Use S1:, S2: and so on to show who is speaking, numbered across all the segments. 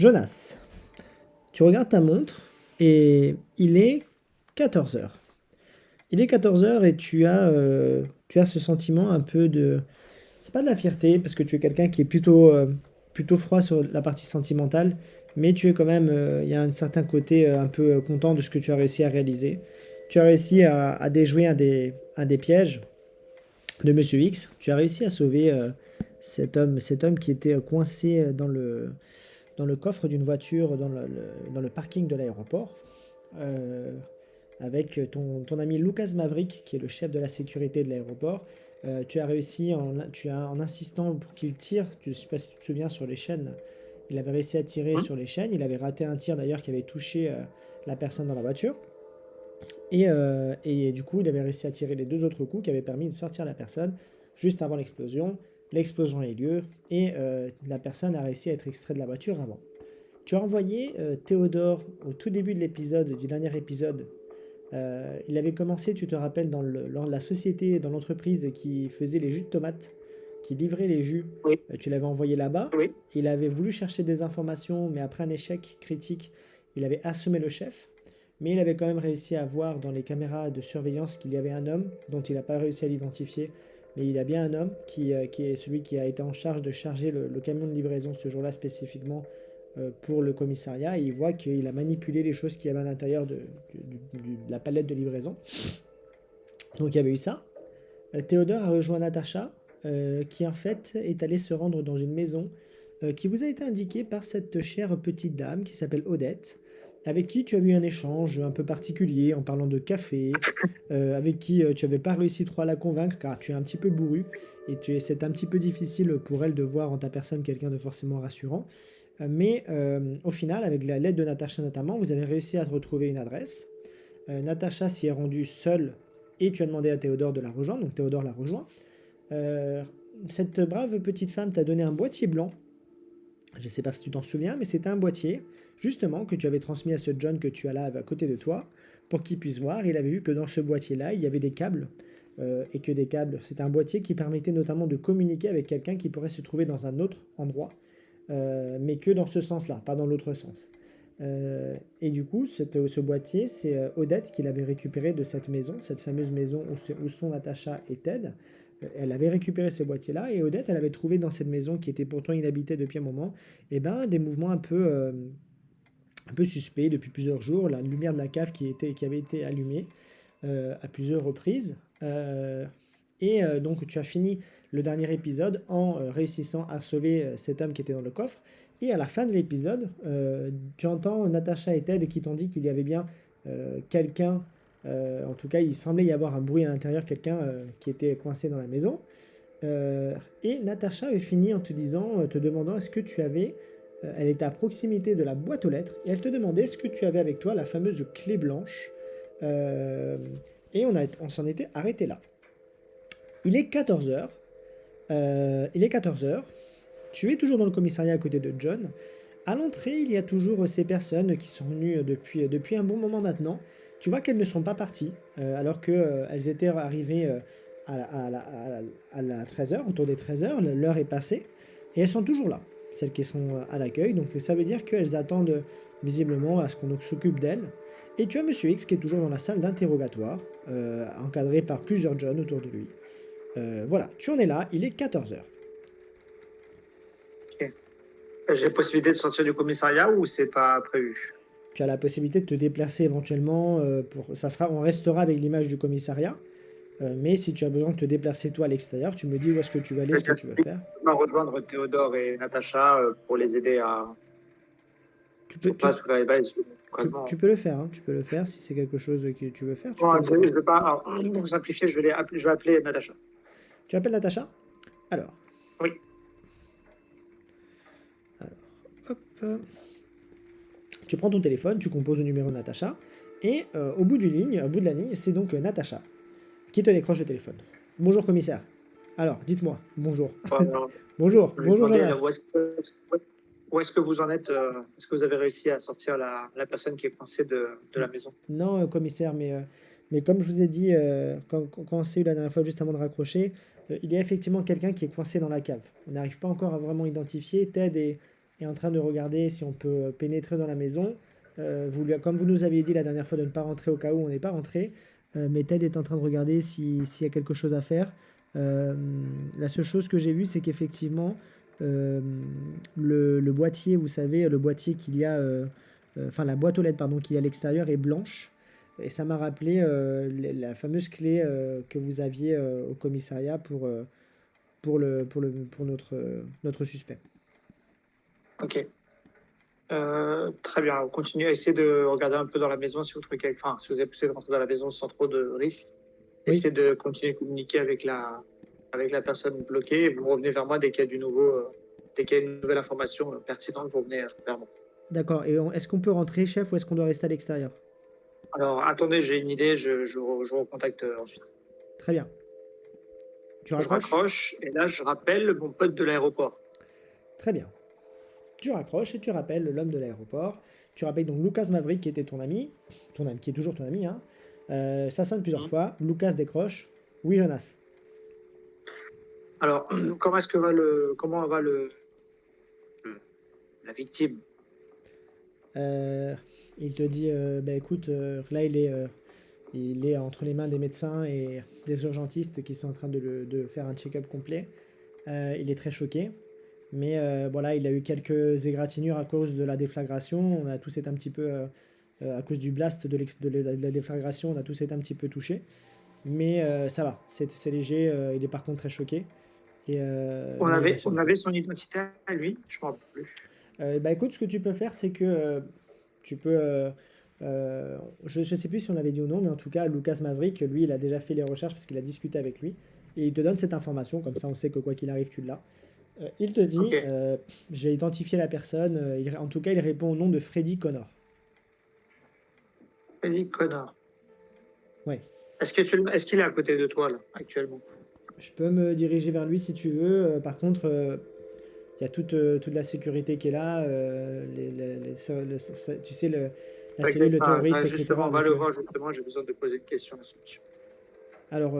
S1: Jonas, tu regardes ta montre et il est 14 heures. Il est 14 heures et tu as ce sentiment un peu de... C'est pas de la fierté, parce que tu es quelqu'un qui est plutôt froid sur la partie sentimentale, mais tu es quand même... Il y a un certain côté un peu content de ce que tu as réussi à réaliser. Tu as réussi à déjouer un des pièges de Monsieur X. Tu as réussi à sauver cet homme qui était coincé dans le coffre d'une voiture dans le parking de l'aéroport, euh, avec ton ami Lucas Maverick, qui est le chef de la sécurité de l'aéroport. Tu as réussi, en insistant pour qu'il tire, je ne sais pas si tu te souviens, sur les chaînes. Il avait réussi à tirer
S2: Hein.
S1: sur les chaînes. Il avait raté un tir d'ailleurs qui avait touché la personne dans la voiture. Et du coup, il avait réussi à tirer les deux autres coups qui avaient permis de sortir la personne juste avant l'explosion. L'explosion a eu lieu et la personne a réussi à être extraite de la voiture avant. Tu as envoyé Théodore au tout début de l'épisode, du dernier épisode. Il avait commencé, tu te rappelles, dans la société, dans l'entreprise qui faisait les jus de tomates, qui livrait les jus.
S2: Oui,
S1: Tu l'avais envoyé là-bas.
S2: oui.
S1: Il avait voulu chercher des informations, mais après un échec critique, il avait assommé le chef. Mais il avait quand même réussi à voir dans les caméras de surveillance qu'il y avait un homme dont il n'a pas réussi à l'identifier. Mais il y a bien un homme qui est celui qui a été en charge de charger le camion de livraison ce jour-là spécifiquement pour le commissariat. Et il voit qu'il a manipulé les choses qu'il y avait à l'intérieur de la palette de livraison. Donc il y avait eu ça. Théodore a rejoint Natacha, qui en fait est allée se rendre dans une maison qui vous a été indiquée par cette chère petite dame qui s'appelle Odette, avec qui tu as eu un échange un peu particulier en parlant de café, avec qui tu n'avais pas réussi trop à la convaincre car tu es un petit peu bourru et c'est un petit peu difficile pour elle de voir en ta personne quelqu'un de forcément rassurant. Mais au final, avec l'aide de Natacha notamment, vous avez réussi à te retrouver une adresse. Natacha s'y est rendue seule et tu as demandé à Théodore de la rejoindre, donc Théodore l'a rejoint. Euh, cette brave petite femme t'a donné un boîtier blanc. Je ne sais pas si tu t'en souviens, mais c'était un boîtier, justement, que tu avais transmis à ce John que tu as là à côté de toi, pour qu'il puisse voir. Il avait vu que dans ce boîtier-là, il y avait des câbles, et que des câbles, c'était un boîtier qui permettait notamment de communiquer avec quelqu'un qui pourrait se trouver dans un autre endroit, mais que dans ce sens-là, pas dans l'autre sens. Et du coup, ce boîtier, c'est Odette qui l'avait récupéré de cette maison, cette fameuse maison où sont Natacha et Ted. Elle avait récupéré ce boîtier-là et Odette, elle avait trouvé dans cette maison qui était pourtant inhabitée depuis un moment, eh ben, des mouvements un peu suspects depuis plusieurs jours. La lumière de la cave qui avait été allumée à plusieurs reprises. Donc, tu as fini le dernier épisode en réussissant à sauver cet homme qui était dans le coffre. Et à la fin de l'épisode, tu entends Natacha et Ted qui t'ont dit qu'il y avait bien quelqu'un, en tout cas, il semblait y avoir un bruit à l'intérieur, quelqu'un qui était coincé dans la maison. Et Natacha avait fini en te disant, te demandant est-ce que tu avais, elle était à proximité de la boîte aux lettres, et elle te demandait est-ce que tu avais avec toi la fameuse clé blanche. Euh, et on s'en était arrêté là. Il est 14 heures. Il est 14 heures. Tu es toujours dans le commissariat à côté de John. À l'entrée, il y a toujours ces personnes qui sont venues depuis un bon moment maintenant. Tu vois qu'elles ne sont pas parties, alors qu'elles étaient arrivées à la 13 heures, autour des 13 heures, l'heure est passée, et elles sont toujours là, celles qui sont à l'accueil. Donc ça veut dire qu'elles attendent visiblement à ce qu'on s'occupe d'elles. Et tu as Monsieur X qui est toujours dans la salle d'interrogatoire, encadré par plusieurs John autour de lui. Voilà, tu en es là, il est 14 heures.
S2: Ok. J'ai possibilité de sortir du commissariat ou c'est pas prévu?
S1: Tu as la possibilité de te déplacer éventuellement, on restera avec l'image du commissariat, mais si tu as besoin de te déplacer toi à l'extérieur, tu me dis où est-ce que tu vas aller, ce que
S2: C'est-à-dire
S1: tu veux
S2: si
S1: faire.
S2: je peux rejoindre Théodore et Natacha pour les aider à
S1: Tu peux,
S2: sur
S1: tu,
S2: place pour la base,
S1: tu
S2: concrètement.
S1: peux le faire, hein, tu peux le faire si c'est quelque chose que tu veux faire, tu peux
S2: Bon,
S1: le faire.
S2: je vais pas. Alors, pour simplifier, je vais appeler Natacha.
S1: Tu appelles Natacha? Alors,
S2: Oui.
S1: alors, hop, tu prends ton téléphone, tu composes le numéro de Natacha, et au bout de la ligne, c'est donc Natacha qui te décroche le téléphone. Bonjour commissaire. Alors, dites-moi, bonjour.
S2: Euh,
S1: Bonjour,
S2: je lui
S1: bonjour
S2: demandais là,
S1: Jonas.
S2: où est-ce que vous en êtes. Est-ce que vous avez réussi à sortir la personne qui est coincée de la maison?
S1: Non, commissaire, mais comme je vous ai dit quand on s'est eu la dernière fois, juste avant de raccrocher, il y a effectivement quelqu'un qui est coincé dans la cave. On n'arrive pas encore à vraiment identifier. Ted est en train de regarder si on peut pénétrer dans la maison. Comme vous nous aviez dit la dernière fois de ne pas rentrer au cas où on n'est pas rentré, mais Ted est en train de regarder s'il y a quelque chose à faire. Euh, la seule chose que j'ai vue, c'est qu'effectivement, euh, le boîtier, vous savez, le boîtier qu'il y a, enfin la boîte aux lettres, pardon, qu'il y a à l'extérieur est blanche. Et ça m'a rappelé la fameuse clé que vous aviez au commissariat pour notre suspect.
S2: Ok. Très bien. On continue à essayer de regarder un peu dans la maison si vous trouvez enfin, si vous avez essayé de rentrer dans la maison sans trop de risques.
S1: Oui,
S2: Essayez de continuer à communiquer avec la personne bloquée et vous revenez vers moi dès qu'il y a du nouveau, dès qu'il y a une nouvelle information pertinente, vous revenez vers moi.
S1: d'accord. Et est-ce qu'on peut rentrer, chef, ou est-ce qu'on doit rester à l'extérieur?
S2: Alors, attendez, j'ai une idée, je vous recontacte ensuite.
S1: Très bien. Tu
S2: Je
S1: raccroches?
S2: raccroche et là, je rappelle mon pote de l'aéroport.
S1: Très bien. Tu raccroches et tu rappelles l'homme de l'aéroport. Tu rappelles donc Lucas Maverick qui était ton ami qui est toujours ton ami, hein. Ça sonne plusieurs
S2: Mhm.
S1: fois. Lucas décroche. Oui, Jonas.
S2: Alors, comment va la victime?
S1: Euh, il te dit, bah écoute, là il est entre les mains des médecins et des urgentistes qui sont en train de faire un check-up complet. Il est très choqué. Mais voilà, il a eu quelques égratignures à cause de la déflagration. On a tous été un petit peu, à cause du blast de la déflagration, on a tous été un petit peu touchés. Mais ça va, c'est léger. Il est par contre très choqué. Mais il va se
S2: On
S1: reprendre.
S2: avait son identité à lui, je ne m'en rappelle plus.
S1: Bah écoute, ce que tu peux faire, c'est que tu peux. Je ne sais plus si on l'avait dit ou non, mais en tout cas, Lucas Maverick, lui, il a déjà fait les recherches parce qu'il a discuté avec lui. Et il te donne cette information, comme ça on sait que quoi qu'il arrive, tu l'as. Il te
S2: Ok,
S1: dit, j'ai identifié la personne, en tout cas il répond au nom de Freddy Connor.
S2: Freddy Connor.
S1: Ouais.
S2: Est-ce qu'il est à côté de toi, là, actuellement?
S1: Je peux me diriger vers lui si tu veux. Par contre, il y a toute la sécurité qui est là, tu sais, la cellule
S2: T'inquiète
S1: de
S2: pas.
S1: terroristes,
S2: Justement,
S1: etc.
S2: on va
S1: Donc,
S2: le voir, justement, j'ai besoin de poser une question à ce monsieur.
S1: alors,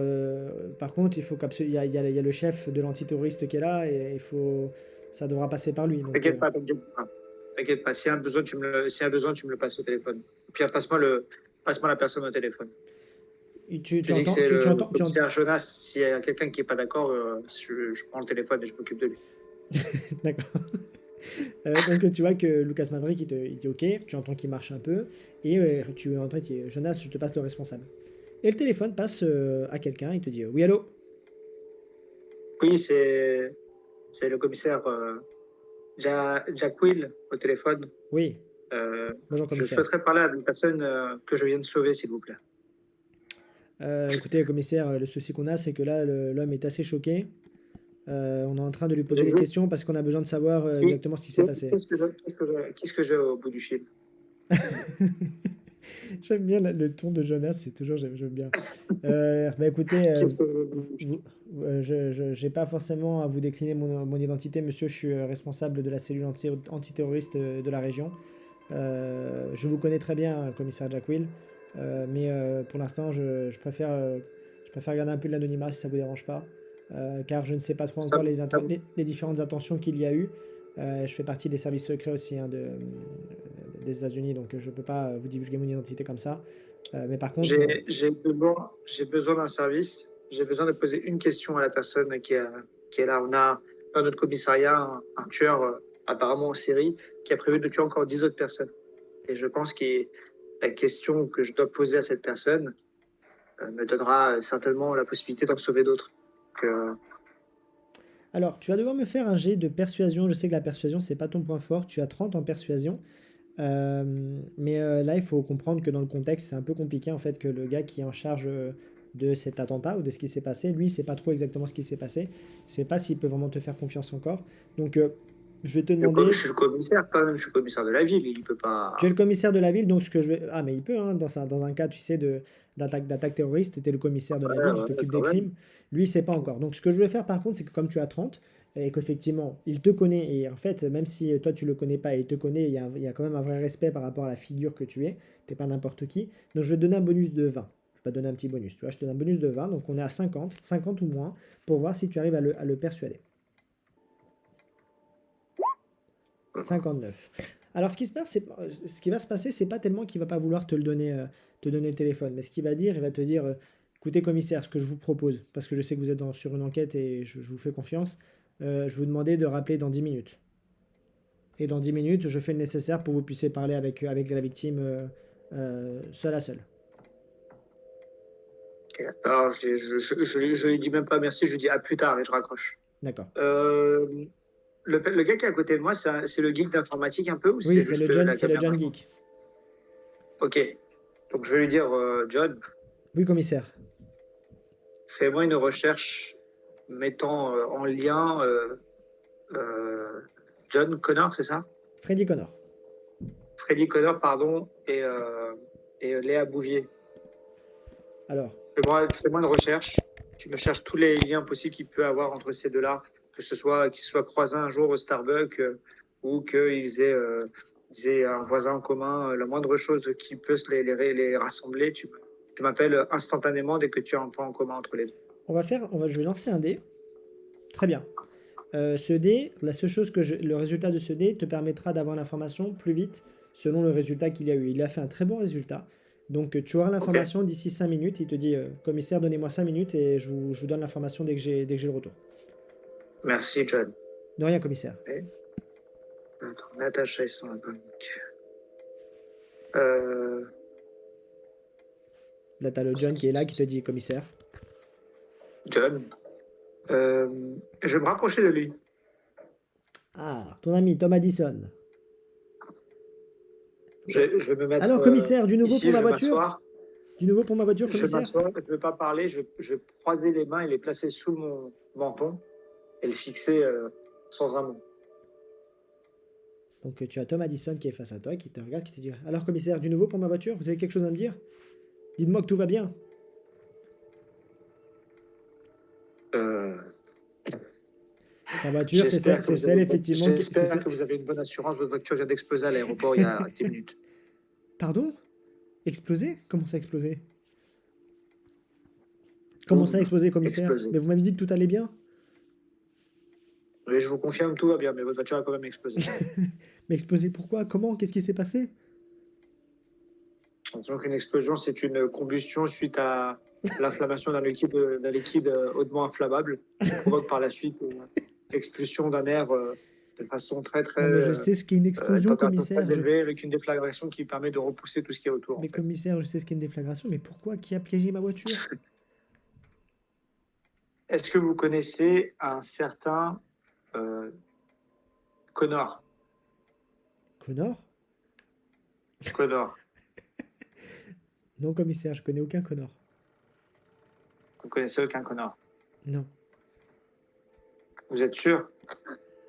S1: par contre, il faut il y a le chef de l'antiterroriste qui est là et ça devra passer par lui. Donc,
S2: T'inquiète pas, t'inquiète pas. T'inquiète pas. S'il y a un besoin, s'il y a un besoin, tu me le passes au téléphone. Puis passe-moi la personne au téléphone.
S1: tu
S2: Tu dis que
S1: entends,
S2: c'est le
S1: tu
S2: commissaire Jonas. S'il y a quelqu'un qui n'est pas d'accord, je prends le téléphone et je m'occupe de lui.
S1: d'accord. Donc tu vois que Lucas Maverick il dit ok, tu entends qu'il marche un peu et tu entends qu'il dit Jonas, je te passe le responsable. Et le téléphone passe à quelqu'un, il te dit oui allô.
S2: Oui, c'est le commissaire Jack Will au téléphone.
S1: Oui,
S2: Euh,
S1: bonjour
S2: je
S1: commissaire.
S2: souhaiterais parler à une personne que je viens de sauver, s'il vous plaît.
S1: Écoutez commissaire, le souci qu'on a c'est que là l'homme est assez choqué. On est en train de lui poser
S2: Et
S1: des
S2: vous,
S1: questions parce qu'on a besoin de savoir
S2: qui-
S1: exactement ce qui s'est passé.
S2: qu'est-ce que j'ai au bout du fil?
S1: J'aime bien le ton de Jonas, c'est toujours j'aime bien. Bah écoutez,
S2: Qu'est-ce que j'ai au bout du fil?
S1: je n'ai pas forcément à vous décliner mon identité, monsieur. Je suis responsable de la cellule antiterroriste de la région. Je vous connais très bien, commissaire Jack Will, mais pour l'instant, je préfère garder un peu de l'anonymat si ça vous dérange pas, car je ne sais pas trop
S2: Ça,
S1: encore
S2: ça,
S1: les différentes intentions qu'il y a eu. Je fais partie des services secrets aussi hein, des États-Unis, donc je ne peux pas vous divulguer mon identité comme ça. Mais par contre,
S2: j'ai besoin d'un service. J'ai besoin de poser une question à la personne qui est là. On a dans notre commissariat un tueur apparemment en série qui a prévu de tuer encore 10 autres personnes. Et je pense que la question que je dois poser à cette personne me donnera certainement la possibilité d'en sauver d'autres. Donc,
S1: alors, tu vas devoir me faire un jet de persuasion. Je sais que la persuasion, c'est pas ton point fort. Tu as 30 en persuasion. Mais là, il faut comprendre que dans le contexte, c'est un peu compliqué en fait que le gars qui est en charge de cet attentat ou de ce qui s'est passé, lui, il sait pas trop exactement ce qui s'est passé. Il sait pas s'il peut vraiment te faire confiance encore. Donc, je vais te
S2: je
S1: demander.
S2: suis le commissaire quand même, je suis le commissaire de la ville. Il peut
S1: Tu es
S2: pas.
S1: le commissaire de la ville, donc ce que je vais. Ah, mais il peut, hein, dans un cas, tu sais, d'attaque terroriste, tu es le commissaire de la
S2: Ouais,
S1: ville, tu
S2: ouais,
S1: t'occupes des
S2: quand même.
S1: crimes. Lui, il sait pas encore. Donc, ce que je vais faire, par contre, c'est que comme tu as 30 et qu'effectivement, il te connaît, et en fait, même si toi, tu le connais pas et il te connaît, il y a quand même un vrai respect par rapport à la figure que tu es. T'es pas n'importe qui. Donc, je vais te donner un bonus de 20. Je vais pas te donner un petit bonus, tu vois. Je te donne un bonus de 20, donc on est à 50 ou moins, pour voir si tu arrives à le persuader. 59. Alors, ce qui va se passer, c'est pas tellement qu'il va pas vouloir te donner le téléphone, mais ce qu'il va dire, il va te dire, écoutez, commissaire, ce que je vous propose, parce que je sais que vous êtes sur une enquête et je vous fais confiance, je vous demandais de rappeler dans 10 minutes. Et dans 10 minutes, je fais le nécessaire pour que vous puissiez parler avec la victime seul à seul.
S2: Ok. Alors, je lui dis même pas merci, je lui dis à plus tard et je raccroche.
S1: D'accord.
S2: Le gars qui est à côté de moi, c'est le geek d'informatique un peu ou
S1: Oui,
S2: c'est juste la
S1: c'est le
S2: caméra?
S1: John Geek.
S2: Ok. Donc je vais lui dire, John,
S1: Oui, commissaire.
S2: fais-moi une recherche mettant en lien euh, John Connor, c'est ça?
S1: Freddy Connor.
S2: Freddy Connor, pardon, et Léa Bouvier.
S1: Alors,
S2: Fais-moi une recherche. Tu me cherches tous les liens possibles qu'il peut avoir entre ces deux-là, que ce soit qu'ils se soient croisés un jour au Starbucks ou ils aient un voisin en commun, la moindre chose qui peut les rassembler. Tu m'appelles instantanément dès que tu as un point en commun entre les deux.
S1: je vais lancer un dé. Très bien. Ce dé, la seule chose le résultat de ce dé te permettra d'avoir l'information plus vite selon le résultat qu'il y a eu. Il a fait un très bon résultat. Donc tu auras
S2: Ok.
S1: l'information d'ici 5 minutes. Il te dit, commissaire, donnez-moi 5 minutes et je vous donne l'information dès que j'ai le retour.
S2: Merci, John.
S1: De rien, commissaire.
S2: Et, attends, Natacha, ils sont là. Euh,
S1: Là, t'as le John qui est là qui te dit, commissaire.
S2: John, euh, je vais me rapprocher de lui.
S1: Ah, ton ami Tom Addison.
S2: Je vais me mettre
S1: Alors, commissaire, du nouveau
S2: ici,
S1: pour
S2: je
S1: ma
S2: vais
S1: voiture?
S2: m'asseoir.
S1: Du nouveau pour ma voiture,
S2: Je vais
S1: commissaire?
S2: m'asseoir, je ne vais pas parler, je vais croiser les mains et les placer sous mon menton et le fixer sans un mot.
S1: Donc tu as Tom Addison qui est face à toi, qui te regarde, qui te dit, alors, commissaire, du nouveau pour ma voiture? Vous avez quelque chose à me dire? Dites-moi que tout va bien.
S2: Euh,
S1: Sa voiture, c'est celle effectivement
S2: j'espère que vous avez une bonne assurance. Votre voiture vient d'exploser à l'aéroport il y a 10 minutes.
S1: Pardon? Exploser? Comment ça exploser? Comment ça exploser, commissaire?
S2: Explosé.
S1: Mais vous m'avez dit que tout allait bien?
S2: Oui, je vous confirme, tout va bien, mais votre voiture a quand même explosé.
S1: Mais exploser pourquoi? Comment? Qu'est-ce qui s'est passé?
S2: Donc une explosion, c'est une combustion suite à l'inflammation d'un liquide hautement inflammable qui provoque par la suite l'expulsion d'un air de façon très très
S1: Non, mais je sais ce qu'est une explosion,
S2: température très
S1: commissaire.
S2: élevée avec une déflagration qui permet de repousser tout ce qui est autour. En
S1: Mais
S2: fait.
S1: commissaire, je sais ce qu'est une déflagration, mais pourquoi? Qui a piégé ma voiture?
S2: Est-ce que vous connaissez un certain Connor?
S1: Connor?
S2: Connor.
S1: Non, commissaire, je connais aucun Connor.
S2: Vous connaissez aucun Connor?
S1: Non.
S2: Vous êtes sûr?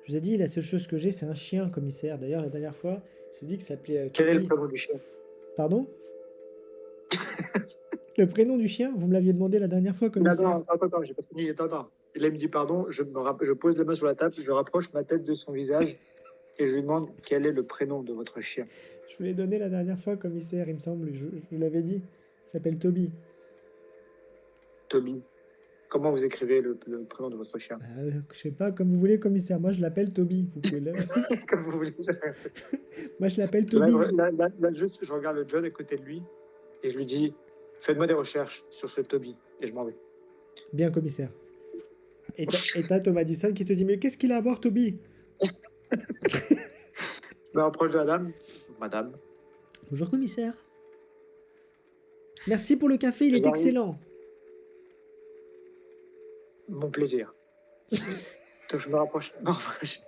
S1: Je vous ai dit, la seule chose que j'ai, c'est un chien, commissaire. D'ailleurs, la dernière fois, je vous ai dit que ça s'appelait
S2: Quel est le
S1: Toby.
S2: prénom du chien?
S1: Pardon? Le prénom du chien? Vous me l'aviez demandé la dernière fois, commissaire.
S2: Attends, j'ai pas fini. Attends. Et là, il me dit pardon, je pose les mains sur la table, je rapproche ma tête de son visage et je lui demande quel est le prénom de votre chien.
S1: Je vous l'ai donné la dernière fois, commissaire, il me semble. Je vous l'avais dit. Il s'appelle Toby.
S2: Toby. Comment vous écrivez le prénom de votre chien?
S1: Bah, je sais pas, comme vous voulez, commissaire. Moi, je l'appelle Toby. Vous pouvez
S2: Comme vous voulez.
S1: Moi, je l'appelle
S2: Là,
S1: Toby.
S2: juste, je regarde le John à côté de lui et je lui dis faites-moi des recherches sur ce Toby. Et je m'en vais.
S1: Bien, commissaire. Et t'as Tom Addison qui te dit, mais qu'est-ce qu'il a à voir, Toby?
S2: Je me rapproche de la dame. Madame.
S1: Bonjour, commissaire. Merci pour le café, il est
S2: J'arrive.
S1: excellent.
S2: Mon plaisir. Donc je me rapproche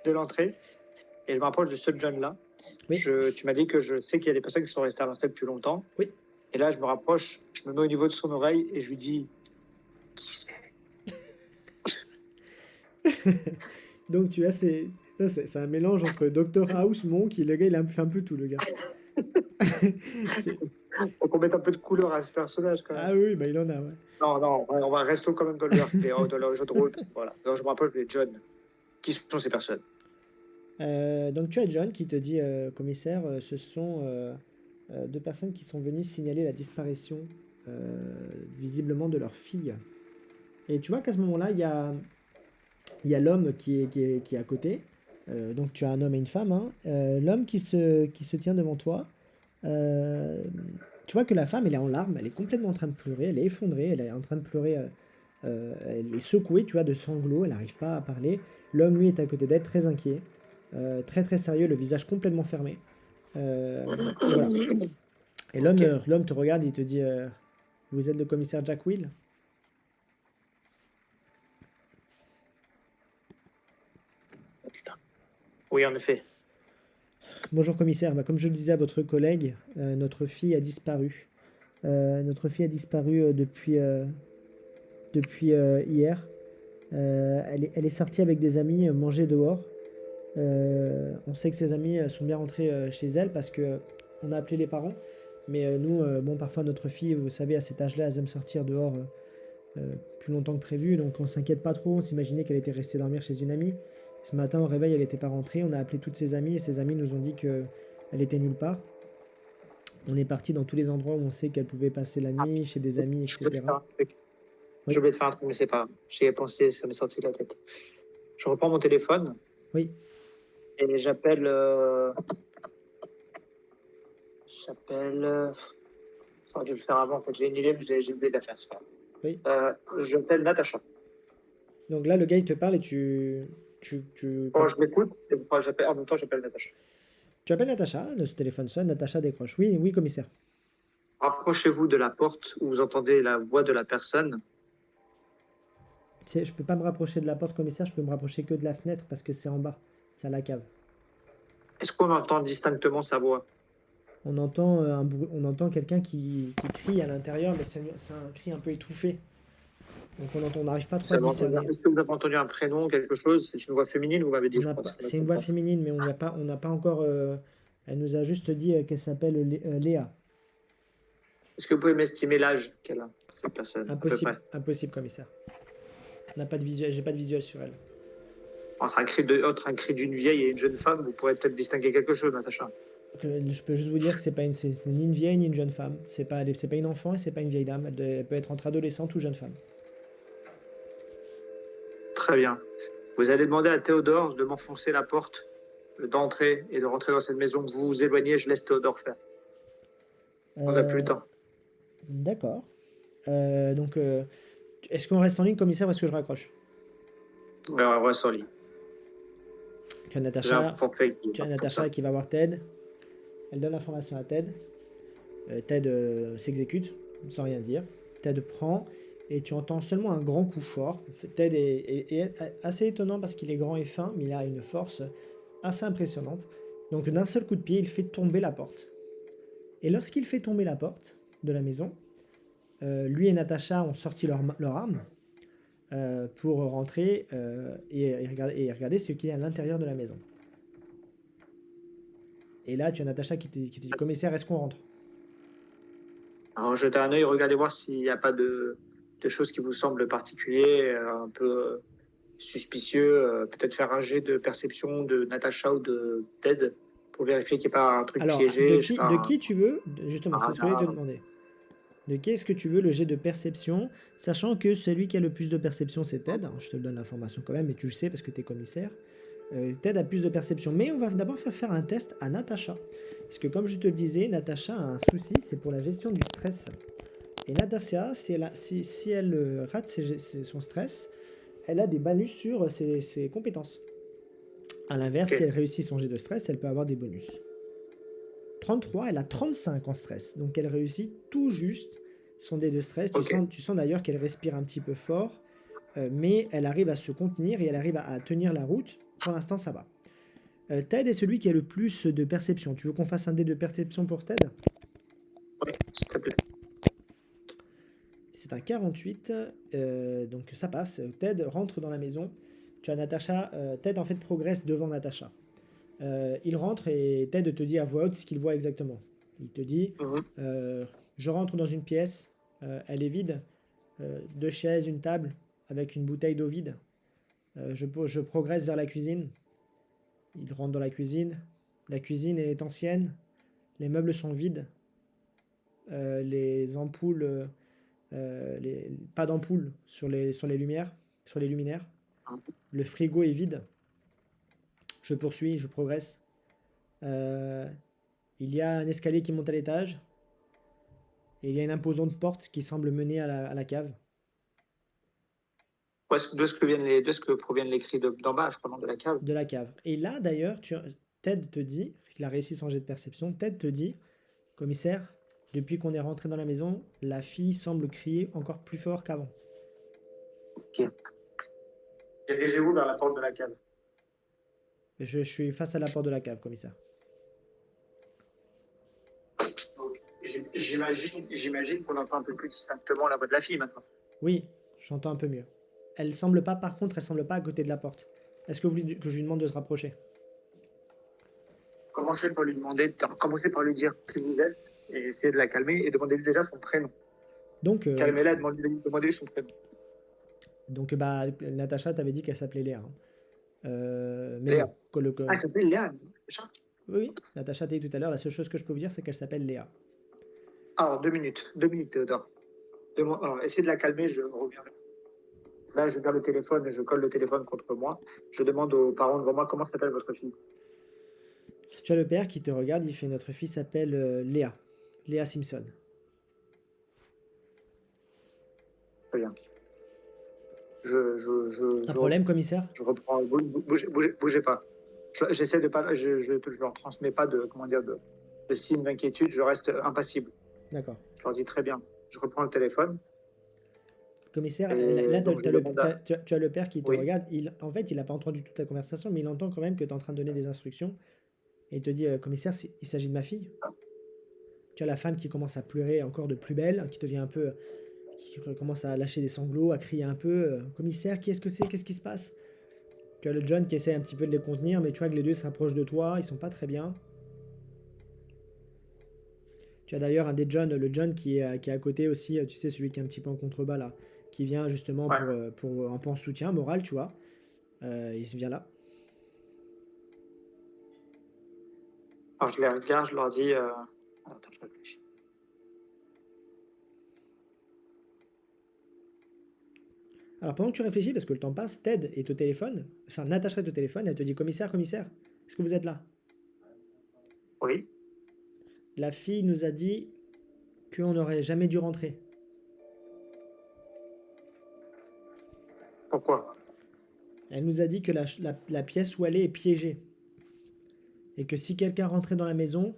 S2: de l'entrée et je me rapproche de ce John-là.
S1: Oui.
S2: Tu m'as dit que je sais qu'il y a des personnes qui sont restées à l'entrée depuis longtemps.
S1: Oui.
S2: Et là, je me rapproche, je me mets au niveau de son oreille et je lui dis qui c'est?
S1: Donc tu as c'est un mélange entre Dr House, Monk, le gars il a fait un peu tout, le gars.
S2: Faut qu'on mette un peu de couleur à ce personnage quand même.
S1: Ah oui, bah il en a, ouais.
S2: Non, on va rester quand même dans le jeu de rôle. Parce que, voilà. Alors, je me rapproche de John. Qui sont ces personnes?
S1: Donc tu as John qui te dit, commissaire, ce sont deux personnes qui sont venues signaler la disparition visiblement de leur fille. Et tu vois qu'à ce moment-là, il y a l'homme qui est à côté, Donc tu as un homme et une femme, hein. L'homme qui se tient devant toi, euh, tu vois que la femme, elle est en larmes, elle est complètement en train de pleurer, elle est effondrée, elle est en train de pleurer, elle est secouée, tu vois, de sanglots, elle n'arrive pas à parler. L'homme, lui, est à côté d'elle, très inquiet, très très sérieux, le visage complètement fermé. Et voilà. Et
S2: Ok.
S1: l'homme te regarde, il te dit, vous êtes le commissaire Jack Will?
S2: Oui, en effet.
S1: Bonjour commissaire, bah, comme je le disais à votre collègue, notre fille a disparu. Notre fille a disparu depuis hier. Elle est sortie avec des amis manger dehors. On sait que ses amis sont bien rentrés chez elle parce que on a appelé les parents. Mais nous, bon, parfois notre fille, vous savez, à cet âge-là, elle aime sortir dehors plus longtemps que prévu. Donc on s'inquiète pas trop. On s'imaginait qu'elle était restée dormir chez une amie. Ce matin, au réveil, elle n'était pas rentrée. On a appelé toutes ses amies et ses amies nous ont dit qu'elle était nulle part. On est parti dans tous les endroits où on sait qu'elle pouvait passer la
S2: Ah,
S1: nuit, chez des amis,
S2: je voulais te faire
S1: etc.
S2: un truc. J'ai
S1: Oui,
S2: oublié de faire un truc, mais c'est pas grave. J'y ai pensé, ça m'est sorti de la tête. Je reprends mon téléphone
S1: oui.
S2: et j'appelle. J'aurais dû le faire avant, en fait. J'ai une idée, mais j'ai oublié de la faire. C'est pas
S1: Oui.
S2: grave. J'appelle Natacha.
S1: Donc là, le gars, il te parle et
S2: Oh, je m'écoute, et j'appelle, en même temps, j'appelle Natacha.
S1: tu appelles Natacha, ce téléphone sonne, Natacha décroche. Oui, oui, commissaire.
S2: Rapprochez-vous de la porte où vous entendez la voix de la personne.
S1: Je peux pas me rapprocher de la porte, commissaire, je peux me rapprocher que de la fenêtre parce que c'est en bas, c'est à la cave.
S2: Est-ce qu'on entend distinctement sa voix?
S1: On entend quelqu'un qui crie à l'intérieur, mais c'est un cri un peu étouffé. Donc on n'arrive pas trop à discerner.
S2: Est-ce que vous avez entendu un prénom, quelque chose? C'est une voix féminine, vous m'avez dit,
S1: On
S2: je
S1: n'a
S2: crois,
S1: pas,
S2: si je ne me
S1: c'est une
S2: trompe
S1: voix
S2: pas.
S1: féminine, mais on n'a pas encore. Elle nous a juste dit qu'elle s'appelle Léa.
S2: Est-ce que vous pouvez m'estimer l'âge qu'elle a, cette personne, à peu
S1: Impossible,
S2: près?
S1: impossible, commissaire. On n'a pas de visuel, j'ai pas de visuel sur elle.
S2: Entre un cri d'une vieille et une jeune femme, vous pourrez peut-être distinguer quelque chose, Natacha.
S1: Je peux juste vous dire que c'est ni une vieille ni une jeune femme. C'est pas une enfant et c'est pas une vieille dame. Elle peut être entre adolescente ou jeune femme.
S2: Très bien. Vous allez demander à Théodore de m'enfoncer la porte, d'entrer et de rentrer dans cette maison. Vous vous éloignez, je laisse Théodore faire. On n'a plus le
S1: Euh,
S2: temps.
S1: d'accord. Donc, est-ce qu'on reste en ligne, commissaire, ou est-ce que je raccroche?
S2: On va sur lit.
S1: Tu as
S2: J'ai un
S1: Natacha,
S2: forfait
S1: tu as
S2: pour
S1: Natacha
S2: ça.
S1: qui va voir Ted. Elle donne l'information à Ted. Ted s'exécute sans rien dire. Ted prend et tu entends seulement un grand coup fort. Ted est assez étonnant parce qu'il est grand et fin, mais il a une force assez impressionnante. Donc d'un seul coup de pied, il fait tomber la porte. Et lorsqu'il fait tomber la porte de la maison, lui et Natacha ont sorti leur arme pour rentrer et regarder ce qu'il y a à l'intérieur de la maison. Et là, tu as Natacha qui te dit, commissaire, est-ce qu'on rentre?
S2: Alors, jetez un œil, regardez voir s'il n'y a pas de choses qui vous semblent particulières, un peu suspicieux. Peut-être faire un jet de perception de Natacha ou de Ted pour vérifier qu'il n'y ait pas un truc
S1: Alors,
S2: piégé, je sais
S1: de
S2: pas,
S1: qui tu veux, justement,
S2: un
S1: c'est ce que je voulais te
S2: radar.
S1: demander. De qui est-ce que tu veux le jet de perception, sachant que celui qui a le plus de perception, c'est Ted. Alors, je te donne l'information quand même, mais tu le sais parce que tu es commissaire. Ted a plus de perception. Mais on va d'abord faire un test à Natacha. Parce que comme je te le disais, Natacha a un souci, c'est pour la gestion du stress. Et Natacha, si elle rate son stress, elle a des malus sur ses compétences. A l'inverse, si
S2: Ok,
S1: elle réussit son jet de stress, elle peut avoir des bonus. 33, elle a 35 en stress. Donc elle réussit tout juste son dé de stress.
S2: ok.
S1: Tu sens d'ailleurs qu'elle respire un petit peu fort, mais elle arrive à se contenir et elle arrive à tenir la route. Pour l'instant, ça va. Ted est celui qui a le plus de perception. Tu veux qu'on fasse un dé de perception pour Ted?
S2: Oui, s'il te plaît.
S1: C'est un 48, donc ça passe. Ted rentre dans la maison. Tu as Natacha. Ted en fait progresse devant Natacha. Il rentre et Ted te dit à voix haute ce qu'il voit exactement. Il te dit
S2: Mhm.
S1: je rentre dans une pièce, elle est vide, deux chaises, une table avec une bouteille d'eau vide. Je progresse vers la cuisine. Il rentre dans la cuisine. La cuisine est ancienne, les meubles sont vides, les ampoules, pas d'ampoules sur les lumières, sur les luminaires. Le frigo est vide. Je poursuis, je progresse. Euh, il y a un escalier qui monte à l'étage. Et il y a une imposante porte qui semble mener à la cave.
S2: D'où est-ce que proviennent les cris d'en bas, je crois, non, de la cave?
S1: De la cave. Et là, d'ailleurs, Ted te dit, il a réussi son jet de perception, Ted te dit, commissaire, depuis qu'on est rentré dans la maison, la fille semble crier encore plus fort qu'avant.
S2: Ok. Dirigez-vous vers la porte de la cave.
S1: Je suis face à la porte de la cave, commissaire.
S2: Donc, j'imagine qu'on entend un peu plus distinctement la voix de la fille maintenant.
S1: Oui, j'entends un peu mieux. Par contre, elle semble pas à côté de la porte. Est-ce que vous voulez que je lui demande de se rapprocher?
S2: Commencez par lui dire qui vous êtes et essayez de la calmer et demandez-lui déjà son prénom.
S1: Donc,
S2: Calmez-la, demandez-lui son prénom.
S1: Natacha t'avait dit qu'elle s'appelait Léa. Mais
S2: Léa.
S1: bon,
S2: Ah, elle s'appelle Léa.
S1: oui, Natacha t'a dit tout à l'heure, la seule chose que je peux vous dire, c'est qu'elle s'appelle Léa.
S2: Alors, 2 minutes, Théodore. Alors, essayez de la calmer, je reviens. Là, je garde le téléphone et je colle le téléphone contre moi. Je demande aux parents devant moi comment s'appelle votre fille.
S1: Tu as le père qui te regarde, il fait notre fille s'appelle Léa. Léa Simpson.
S2: Très bien.
S1: Un problème, commissaire?
S2: Je reprends. Bougez pas. J'essaie de pas. Je leur transmets pas de signes d'inquiétude. Je reste impassible.
S1: D'accord.
S2: Je leur dis très bien. Je reprends le téléphone.
S1: Commissaire,
S2: Et
S1: là,
S2: donc,
S1: tu as le père qui te
S2: Oui.
S1: regarde. En fait, il n'a pas entendu toute la conversation, mais il entend quand même que tu es en train de donner des instructions. Et il te dit, commissaire, il s'agit de ma fille. Tu as la femme qui commence à pleurer encore de plus belle, qui devient un peu, qui commence à lâcher des sanglots, à crier un peu, commissaire, qui est-ce que c'est? Qu'est-ce qui se passe? Tu as le John qui essaie un petit peu de les contenir, mais tu vois que les deux s'approchent de toi, ils sont pas très bien. Tu as d'ailleurs un des John, le John qui est à côté aussi, tu sais, celui qui est un petit peu en contrebas là, qui vient justement
S2: Ouais.
S1: pour un peu en soutien moral, tu vois. Il vient là.
S2: Alors, je les regarde, je leur dis. Attends, je réfléchis.
S1: Alors pendant que tu réfléchis, parce que le temps passe, Ted est au téléphone, enfin Natacha est au téléphone, elle te dit, commissaire, commissaire, est-ce que vous êtes là?
S2: Oui.
S1: La fille nous a dit qu'on n'aurait jamais dû rentrer.
S2: Pourquoi?
S1: Elle nous a dit que la pièce où elle est piégée. Et que si quelqu'un rentrait dans la maison,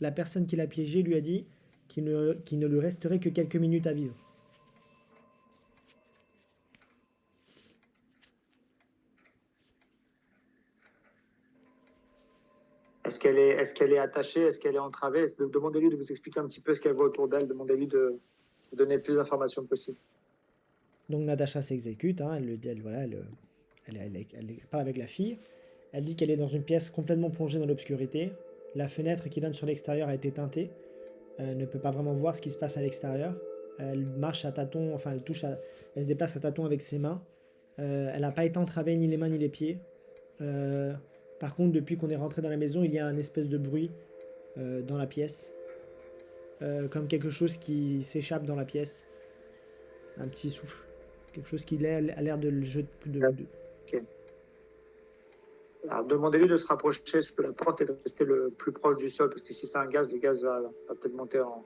S1: la personne qui l'a piégée lui a dit qu'il ne lui resterait que quelques minutes à vivre.
S2: Est-ce qu'elle est attachée? Est-ce qu'elle est entravée? Demandez-lui de vous expliquer un petit peu ce qu'elle voit autour d'elle. Demandez-lui de donner le plus d'informations possible.
S1: Donc Natacha s'exécute, hein, elle le dit, elle parle avec la fille. Elle dit qu'elle est dans une pièce complètement plongée dans l'obscurité. La fenêtre qui donne sur l'extérieur a été teintée. Elle ne peut pas vraiment voir ce qui se passe à l'extérieur. Elle marche à tâtons, enfin elle se déplace à tâtons avec ses mains. Elle n'a pas été entravée ni les mains ni les pieds. Par contre, depuis qu'on est rentré dans la maison, il y a un espèce de bruit dans la pièce. Comme quelque chose qui s'échappe dans la pièce. Un petit souffle. Quelque chose qui a l'air de le jeter.
S2: Ok. Alors, demandez-lui de se rapprocher parce que la porte est restée le plus proche du sol. Parce que si c'est un gaz, le gaz va peut-être monter en.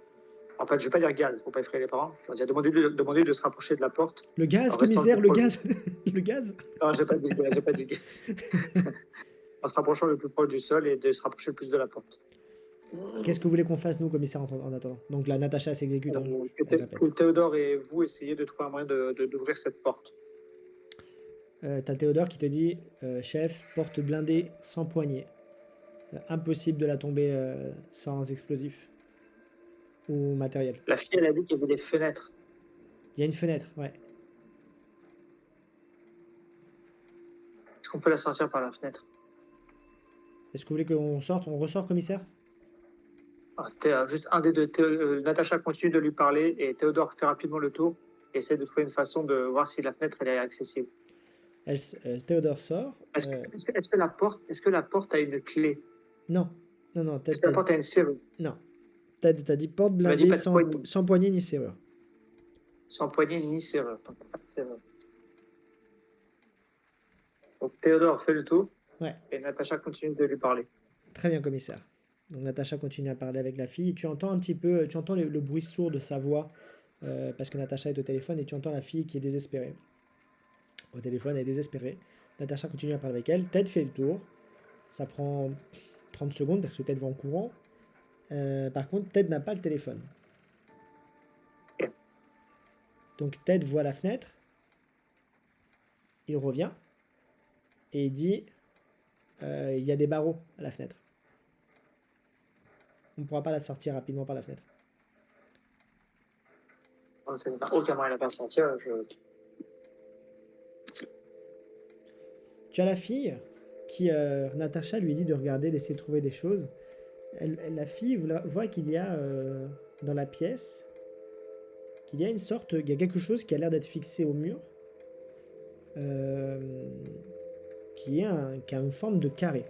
S2: En fait, je ne vais pas dire gaz pour ne pas effrayer les parents. Je vais dire demandez-lui de se rapprocher de la porte.
S1: Le gaz, commissaire, le gaz. Le gaz.
S2: Non, j'ai pas dit gaz, j'ai pas dit gaz. En se rapprochant le plus proche du sol et de se rapprocher le plus de la porte.
S1: Qu'est-ce que vous voulez qu'on fasse, nous, commissaire, en attendant? Donc la Natacha s'exécute.
S2: Que Théodore et vous essayez de trouver un moyen d'ouvrir cette porte.
S1: T'as Théodore qui te dit, chef, porte blindée sans poignée. Impossible de la tomber sans explosif ou matériel.
S2: La fille, elle a dit qu'il y avait des fenêtres.
S1: Il y a une fenêtre, ouais.
S2: Est-ce qu'on peut la sortir par la fenêtre?
S1: Est-ce que vous voulez qu'on sorte? On ressort, commissaire?
S2: Juste un des deux. Natacha continue de lui parler et Théodore fait rapidement le tour et essaie de trouver une façon de voir si la fenêtre elle est accessible.
S1: Théodore sort.
S2: Est-ce que la porte a une clé?
S1: Non.
S2: Est-ce que la porte a une serrure?
S1: Non. T'as dit porte blindée sans poignée ni serrure.
S2: Sans poignée ni serrure. Donc, pas de serrure. Donc Théodore fait le tour.
S1: Ouais,
S2: Et Natacha continue de lui parler.
S1: très bien, commissaire. Donc Natacha continue à parler avec la fille. Tu entends un petit peu, tu entends le bruit sourd de sa voix parce que Natacha est au téléphone et tu entends la fille qui est désespérée. Au téléphone, elle est désespérée. Natacha continue à parler avec elle. Ted fait le tour. Ça prend 30 secondes parce que Ted va en courant. Par contre, Ted n'a pas le téléphone.
S2: Ok.
S1: Donc Ted voit la fenêtre. Il revient et il dit il y a des barreaux à la fenêtre. On ne pourra pas la sortir rapidement par la fenêtre.
S2: Donc, ça n'a aucun moyen de la faire sortir.
S1: Tu as la fille qui, Natacha lui dit de regarder, d'essayer de trouver des choses. La fille voit qu'il y a dans la pièce, qu'il y a une sorte, il y a quelque chose qui a l'air d'être fixé au mur, euh, qui a une forme de carré,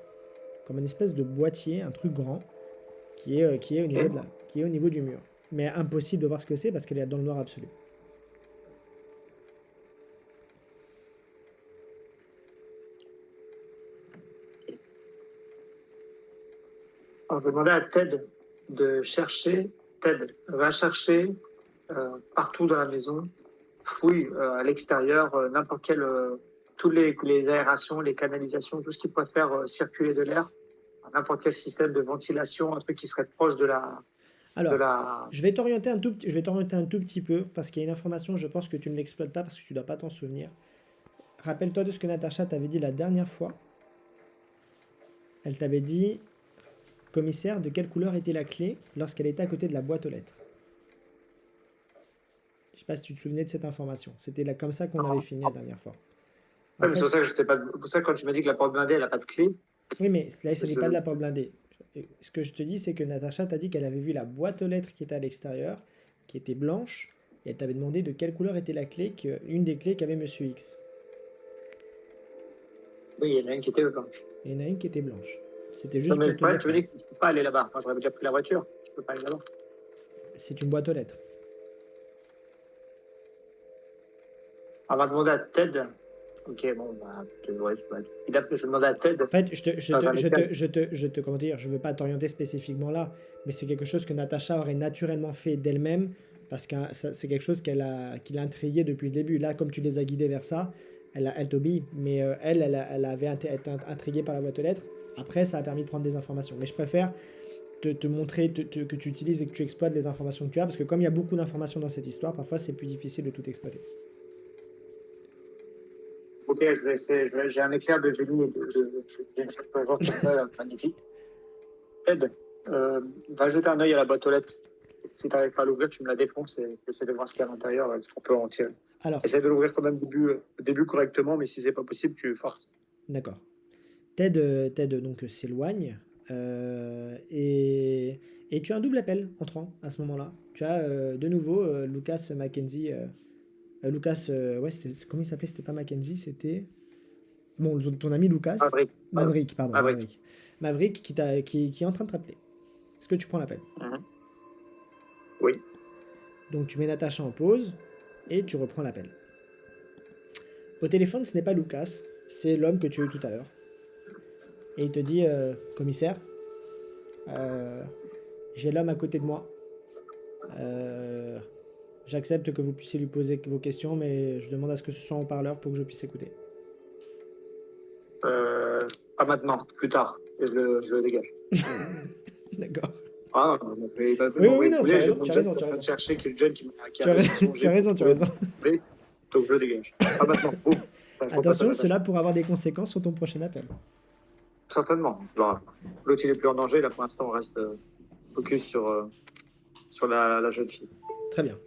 S1: comme une espèce de boîtier, un truc grand, qui est au niveau
S2: Ok.
S1: qui est au niveau du mur. Mais impossible de voir ce que c'est parce qu'elle est dans le noir absolu.
S2: Alors, je demandais à Ted de chercher. Ted va chercher partout dans la maison, fouille à l'extérieur, n'importe quel, tous les aérations, les canalisations, tout ce qui pourrait faire circuler de l'air, n'importe quel système de ventilation, un truc qui serait proche de
S1: Alors,
S2: la.
S1: je vais t'orienter un tout petit peu parce qu'il y a une information, je pense que tu ne l'exploites pas parce que tu ne dois pas t'en souvenir. Rappelle-toi de ce que Natacha t'avait dit la dernière fois. Elle t'avait dit, commissaire, de quelle couleur était la clé lorsqu'elle était à côté de la boîte aux lettres. Je sais pas si tu te souvenais de cette information. C'était là comme ça qu'on avait fini la dernière fois. En
S2: Ouais, mais c'est
S1: fait,
S2: pour ça que je sais pas. Pour ça, quand tu m'as dit que la porte blindée, elle n'a pas de clé,
S1: oui, mais là, il ne s'agit pas de
S2: je.
S1: la porte blindée. Ce que je te dis, c'est que Natacha t'a dit qu'elle avait vu la boîte aux lettres qui était à l'extérieur, qui était blanche, et elle t'avait demandé de quelle couleur était la clé, une des clés qu'avait Monsieur X.
S2: Oui, il y en a une qui était blanche.
S1: Et il y en a une qui était blanche. C'était
S2: Non,
S1: juste
S2: mais
S1: pour
S2: le
S1: te
S2: problème,
S1: dire
S2: tu me
S1: ça.
S2: dis que je ne peux pas aller là-bas. Moi, j'aurais déjà pris la voiture. Je peux pas aller là-bas.
S1: C'est une boîte aux lettres.
S2: On va demander à Ted. Ok, bon, bah, ouais, je demandais à Ted
S1: En fait, je te, je
S2: dans
S1: te,
S2: un
S1: je te,
S2: étal.
S1: je te, je te, comment dire, je veux pas t'orienter spécifiquement là, mais c'est quelque chose que Natacha aurait naturellement fait d'elle-même, parce que c'est quelque chose qui l'a intriguée depuis le début. Là, comme tu les as guidés vers ça, elle t'obéit, mais elle avait été intriguée par la boîte aux lettres. Après, ça a permis de prendre des informations. Mais je préfère te montrer que tu utilises et que tu exploites les informations que tu as, parce que comme il y a beaucoup d'informations dans cette histoire, parfois c'est plus difficile de tout exploiter.
S2: Ok, je vais essayer. J'ai un éclair de génie et d'une surprise comme ça, magnifique. Ted, va jeter un œil à la boîte aux lettres. Si tu n'arrives pas à l'ouvrir, tu me la défonces et essaie de voir ce qu'il y a à l'intérieur, ce qu'on peut en tirer.
S1: Alors,
S2: Essaie de l'ouvrir quand même au début correctement, mais si c'est pas possible, tu forces.
S1: d'accord. Ted donc s'éloigne et tu as un double appel entrant à ce moment-là. Tu as de nouveau Lucas Mackenzie. Lucas, ouais, comment il s'appelait? C'était pas Mackenzie, c'était. Bon, ton ami Lucas.
S2: Maverick.
S1: Maverick, pardon,
S2: Maverick.
S1: Maverick. Maverick qui est en train de t'appeler. Est-ce que tu prends l'appel?
S2: Mhm. Oui.
S1: Donc tu mets Natacha en pause et tu reprends l'appel. Au téléphone, ce n'est pas Lucas, c'est l'homme que tu as eu tout à l'heure. Et il te dit, commissaire, euh, j'ai l'homme à côté de moi. Euh, J'accepte que vous puissiez lui poser vos questions, mais je demande à ce que ce soit en parleur pour que je puisse écouter.
S2: Pas maintenant, plus tard. Et je le dégage.
S1: D'accord.
S2: Ah, il m'a
S1: Oui, oui, oui,
S2: envoyé
S1: non,
S2: couler. J'ai
S1: tu
S2: mon
S1: as
S2: jeune
S1: raison,
S2: qui est
S1: tu
S2: en
S1: as
S2: train de
S1: raison.
S2: chercher, qui est le jeune qui
S1: Tu as,
S2: a
S1: tu as
S2: songé pour
S1: raison, tu as
S2: trouver
S1: raison.
S2: mon couler. Donc je le dégage. Pas maintenant. Boum. Enfin, je repasse à
S1: Attention,
S2: Natacha.
S1: cela pourrait avoir des conséquences sur ton prochain appel.
S2: Certainement. Alors, l'autre, il est plus en danger. Là, pour l'instant, on reste focus sur la jeune fille.
S1: Très bien.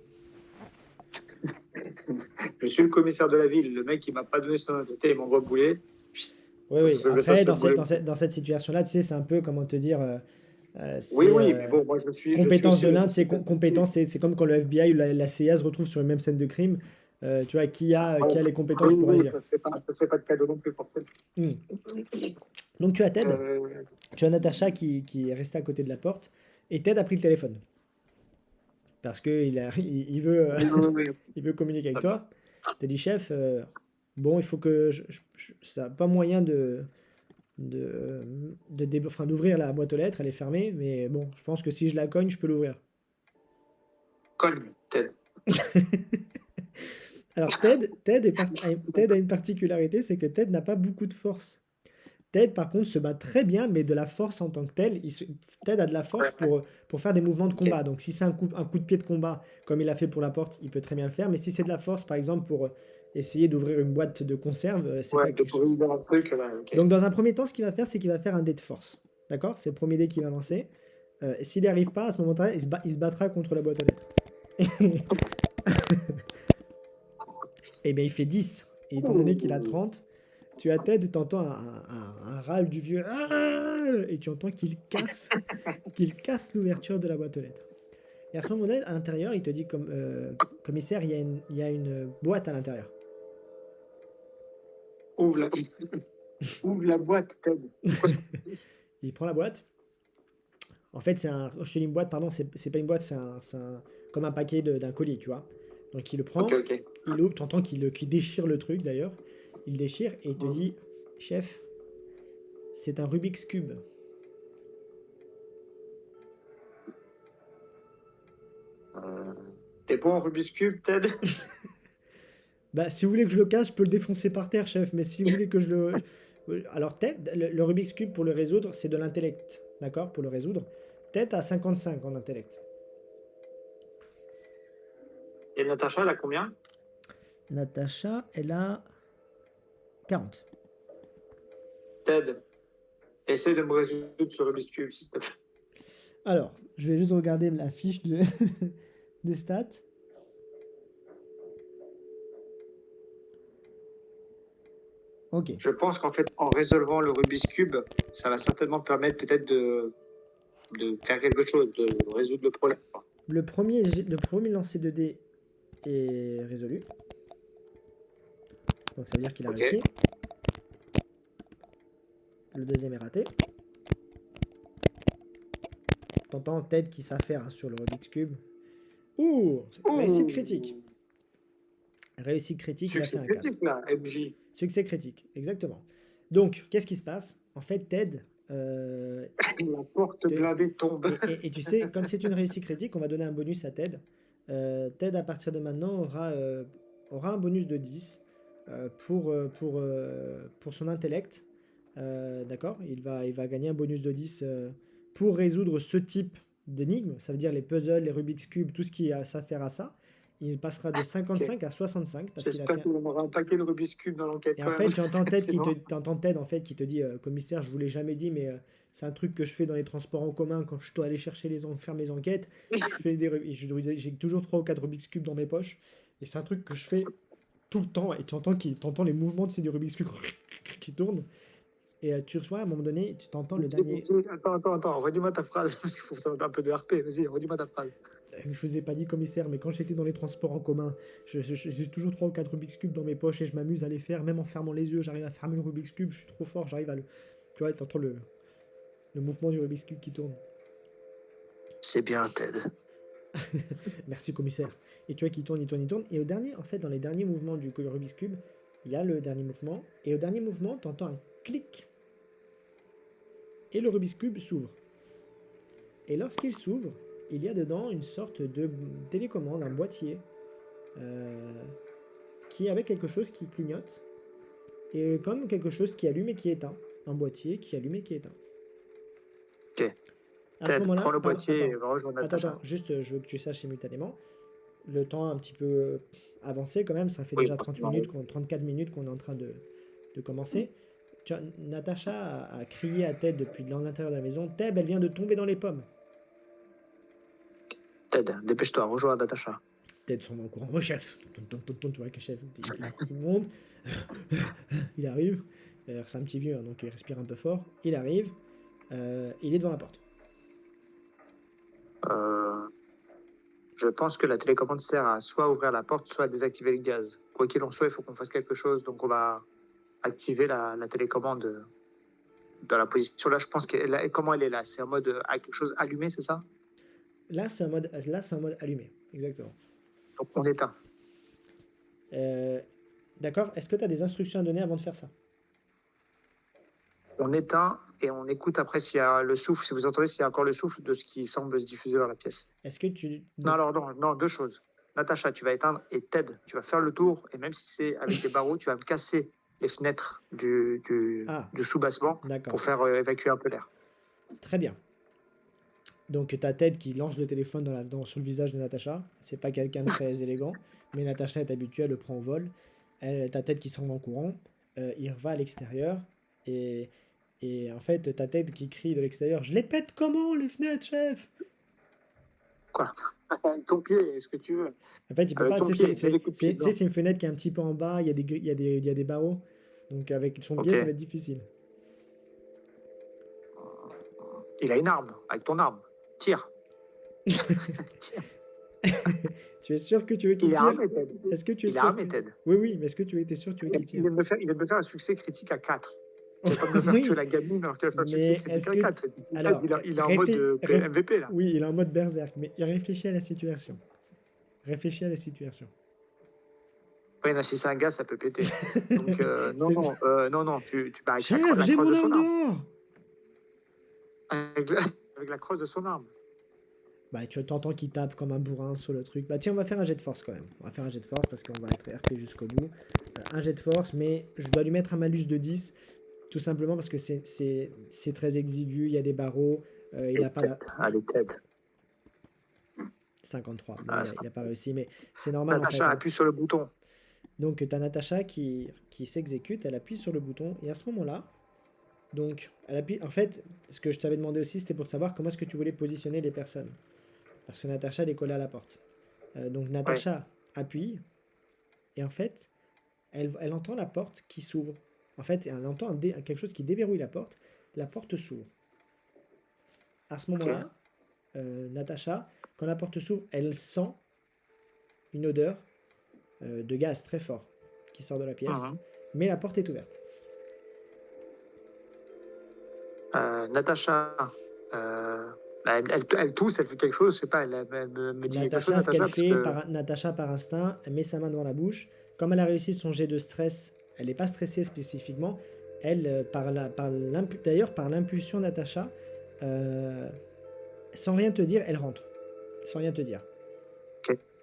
S2: Je suis le commissaire de la ville. Le mec, il m'a pas donné son identité, il m'envoie bouler.
S1: Oui,
S2: Parce
S1: oui.
S2: que je
S1: Après,
S2: sache le bouler.
S1: dans cette situation-là, tu sais, c'est un peu, comment te dire,
S2: Oui,
S1: c'est
S2: oui, mais bon, moi, je suis
S1: compétence
S2: aussi
S1: de
S2: le
S1: l'un, tu sais,
S2: commissaire de la ville.
S1: compétence, c'est comme quand le FBI ou la CIA se retrouvent sur une même scène de crime. Tu vois,
S2: Voilà.
S1: qui a les
S2: Oui,
S1: compétences pour
S2: oui,
S1: agir.
S2: ça se fait pas de cadeau non plus, forcément.
S1: Hmm. Donc tu as Ted,
S2: Euh,
S1: tu as Natacha qui est restée à côté de la porte, et Ted a pris le téléphone. Parce qu'il veut,
S2: oui, oui, oui.
S1: il veut communiquer avec toi. Tu dit, chef, bon, il faut que. Ça n'a pas moyen d'ouvrir la boîte aux lettres. Elle est fermée, mais bon, je pense que si je la cogne, je peux l'ouvrir.
S2: Cogne, Ted.
S1: Alors Ted a une particularité, c'est que Ted n'a pas beaucoup de force. Ted, par contre, se bat très bien, mais de la force en tant que tel. Ted a de la force
S2: Ouais,
S1: pour faire des mouvements de
S2: ok.
S1: combat. Donc, si c'est un coup de pied de combat, comme il a fait pour la porte, il peut très bien le faire. Mais si c'est de la force, par exemple, pour essayer d'ouvrir une boîte de conserve, c'est
S2: Ouais,
S1: pas
S2: de
S1: quelque chose.
S2: corriger un truc, là, ok.
S1: Donc, dans un premier temps, ce qu'il va faire, c'est qu'il va faire un dé de force. D'accord? C'est le premier dé qu'il va lancer. Et s'il n'y arrive pas, à ce moment-là, il se battra contre la boîte aux lettres. Et bien, il fait 10. Et étant donné qu'il a
S2: Ouh.
S1: 30, tu as Ted, tu entends un râle du vieux. Ah, et tu entends qu'il casse l'ouverture de la boîte aux lettres. Et à ce moment-là, à l'intérieur, il te dit comme commissaire, il y a une boîte à l'intérieur.
S2: Ouvre la... Ouvre la boîte, Ted. C'est quoi ce
S1: Il prend la boîte. En fait, je te dis une boîte, pardon, c'est pas une boîte, comme un paquet d'un colis, tu vois. Donc il le
S2: Ok,
S1: prend,
S2: ok.
S1: il ouvre, tu entends qu'il déchire le truc d'ailleurs. Il déchire et il te
S2: Mhm.
S1: dit, chef, c'est un Rubik's Cube.
S2: Euh, T'es bon en Rubik's Cube, Ted?
S1: Bah, si vous voulez que je le casse, je peux le défoncer par terre, chef. Mais si vous voulez que je le. Alors, tête, le Rubik's Cube, pour le résoudre, c'est de l'intellect. D'accord? Pour le résoudre. Tête à 55 en intellect.
S2: Et Natacha, elle a combien?
S1: Natacha, elle a 40.
S2: Ted, essaye de me résoudre ce Rubik's Cube, s'il te plaît.
S1: Alors, je vais juste regarder la fiche des stats. Ok.
S2: Je pense qu'en fait, en résolvant le Rubik's Cube, ça va certainement permettre peut-être de faire quelque chose, de résoudre le problème.
S1: Le premier lancer de dés est résolu. Donc, ça veut dire qu'il a
S2: Ok.
S1: réussi. Le deuxième est raté. T'entends Ted qui s'affaire hein, sur le Rubik's Cube. Ouh! Réussite critique.
S2: Ouh,
S1: Réussite critique, il a fait
S2: succès
S1: un 4.
S2: critique là, MJ.
S1: Succès critique, exactement. Donc, qu'est-ce qui se passe? En fait, Ted, euh,
S2: La porte
S1: te-
S2: blindée tombe.
S1: et tu sais, comme c'est une réussite critique, on va donner un bonus à Ted. Ted, à partir de maintenant, aura un bonus de 10 pour son intellect. D'accord? Il va gagner un bonus de 10 pour résoudre ce type d'énigmes. Ça veut dire les puzzles, les Rubik's Cube, tout ce qui a à faire à ça. Il passera de
S2: Ok.
S1: 55 à 65 parce qu'il a
S2: J'espère
S1: fait.
S2: qu'il aura un paquet de Rubik's Cube dans l'enquête
S1: Et en
S2: quand
S1: fait,
S2: même. C'est bon.
S1: T'entends Ted en fait qui te dit commissaire, je vous l'ai jamais dit, mais c'est un truc que je fais dans les transports en commun quand je dois aller faire mes enquêtes. J'ai toujours 3 ou 4 Rubik's Cube dans mes poches. Et c'est un truc que je fais tout le temps. Et t'entends les mouvements de ces du Rubik's Cube qui tournent. Et tu reçois à un moment donné, tu t'entends le dernier.
S2: Attends, redis-moi ta phrase. Il faut savoir un peu de RP. Vas-y, redis-moi ta phrase.
S1: Je vous ai pas dit commissaire, mais quand j'étais dans les transports en commun, j'ai toujours 3 ou 4 Rubik's Cube dans mes poches et je m'amuse à les faire, même en fermant les yeux, j'arrive à fermer le Rubik's Cube, je suis trop fort, j'arrive à le. Tu vois, t'entends le mouvement du Rubik's Cube qui tourne.
S2: C'est bien, Ted.
S1: Merci commissaire. Et tu vois qu'il tourne, il tourne, il tourne. Et au dernier, en fait, dans les derniers mouvements du Rubik's Cube, il y a le dernier mouvement. Et au dernier mouvement, t'entends un clic. Et le Rubik's Cube s'ouvre. Et lorsqu'il s'ouvre, il y a dedans une sorte de télécommande, un boîtier, euh, qui avec quelque chose qui clignote. Et comme quelque chose qui allume et qui éteint. Un boîtier qui allume et qui éteint.
S2: Ok.
S1: À ce
S2: Ted,
S1: moment-là,
S2: prends le
S1: pardon,
S2: boîtier et va rejoindre
S1: attends,
S2: Natacha.
S1: juste je veux que tu saches simultanément. Le temps a un petit peu avancé quand même, ça fait
S2: Oui,
S1: déjà 30 minutes, 34 minutes qu'on est en train de commencer. Tu vois, Natacha a crié à Ted depuis l'intérieur de la maison. Ted, elle vient de tomber dans les pommes.
S2: Ted, dépêche-toi, rejoins Natacha.
S1: Ted s'en va en courant. Oh chef, tu vois que le chef, il monte, il arrive. C'est un petit vieux, hein, donc il respire un peu fort. Il arrive, il est devant la porte.
S2: Euh, je pense que la télécommande sert à soit ouvrir la porte, soit à désactiver le gaz. Quoi qu'il en soit, il faut qu'on fasse quelque chose. Donc, on va activer la télécommande dans la position. Là, je pense comment elle est là? C'est en mode quelque chose allumé, c'est ça?
S1: Là, c'est un mode allumé, exactement.
S2: Donc, on éteint.
S1: Euh, D'accord. Est-ce que tu as des instructions à donner avant de faire ça?
S2: On éteint et on écoute après s'il y a le souffle, si vous entendez s'il y a encore le souffle de ce qui semble se diffuser dans la pièce.
S1: Est-ce que tu...
S2: Non, alors non, deux choses. Natacha, tu vas éteindre et Ted, tu vas faire le tour et même si c'est avec des barreaux, tu vas me casser les fenêtres du sous-bassement
S1: D'accord.
S2: pour faire évacuer un peu l'air.
S1: Très bien. Donc ta tête qui lance le téléphone sur le visage de Natacha. C'est pas quelqu'un de très élégant, mais Natacha est habituée, elle le prend au vol. Ta tête qui s'en va en courant, il va à l'extérieur et en fait ta tête qui crie de l'extérieur, je les pète comment les fenêtres, chef?
S2: Quoi? Avec ton pied, est-ce que tu veux?
S1: En fait, il peut
S2: Avec
S1: pas,
S2: ton
S1: tu sais,
S2: pied, fais des coups de pied.
S1: c'est une fenêtre qui est un petit peu en bas, il y a il y a des barreaux. Donc avec son pied,
S2: Ok.
S1: ça va être difficile.
S2: Il a une arme, avec ton arme. Tire.
S1: Tu es sûr que tu veux qu'il
S2: Il est
S1: tire?
S2: armé, Ted.
S1: Est-ce que tu es
S2: Il est
S1: sûr
S2: armé,
S1: que...
S2: Ted.
S1: Oui, mais est-ce que tu es sûr que tu veux qu'il
S2: Il
S1: tire?
S2: vient de me faire un succès critique à 4. Tu vas pas me le faire tuer
S1: Oui,
S2: la gamine alors qu'elle fait un succès
S1: mais
S2: critique
S1: est-ce
S2: à
S1: que...
S2: 4.
S1: Alors,
S2: Il est en mode MVP là.
S1: oui, il est en mode berserk, mais réfléchis à la situation. Réfléchis à la situation.
S2: Oui, non, si c'est un gars, ça peut péter. Donc, non, bah, avec
S1: Chef,
S2: la
S1: j'ai
S2: crosse
S1: mon
S2: de son
S1: arme
S2: arme.
S1: dehors!
S2: Avec la crosse de son arme.
S1: Bah, tu t'entends qu'il tape comme un bourrin sur le truc. Bah, tiens, on va faire un jet de force quand même. On va faire un jet de force parce qu'on va être RP jusqu'au bout. Un jet de force, mais je dois lui mettre un malus de 10. Tout simplement parce que c'est très exigu, il y a des barreaux. Il n'a pas la...
S2: Allez, Ted.
S1: 53. Bon,
S2: Ah,
S1: il n'a pas réussi, mais c'est normal en fait.
S2: Natacha appuie sur le bouton.
S1: Donc, tu as Natacha qui s'exécute, elle appuie sur le bouton, et à ce moment-là, donc, elle appuie. En fait, ce que je t'avais demandé aussi, c'était pour savoir comment est-ce que tu voulais positionner les personnes. Parce que Natacha, elle est collée à la porte. Donc, Natacha appuie, et en fait, elle entend la porte qui s'ouvre. En fait, elle entend quelque chose qui déverrouille la porte s'ouvre. À ce moment-là, Natacha, quand la porte s'ouvre, elle sent une odeur de gaz très fort qui sort de la pièce, mais la porte est ouverte.
S2: Natacha, elle tousse, elle fait quelque chose, je sais pas, elle me dit quelque chose,
S1: Natacha, ce qu'elle
S2: Natacha,
S1: fait, Natacha par instinct, elle met sa main devant la bouche. Comme elle a réussi son jet de stress, elle n'est pas stressée spécifiquement. Elle, d'ailleurs, par l'impulsion Natacha, sans rien te dire, elle rentre. Sans rien te dire.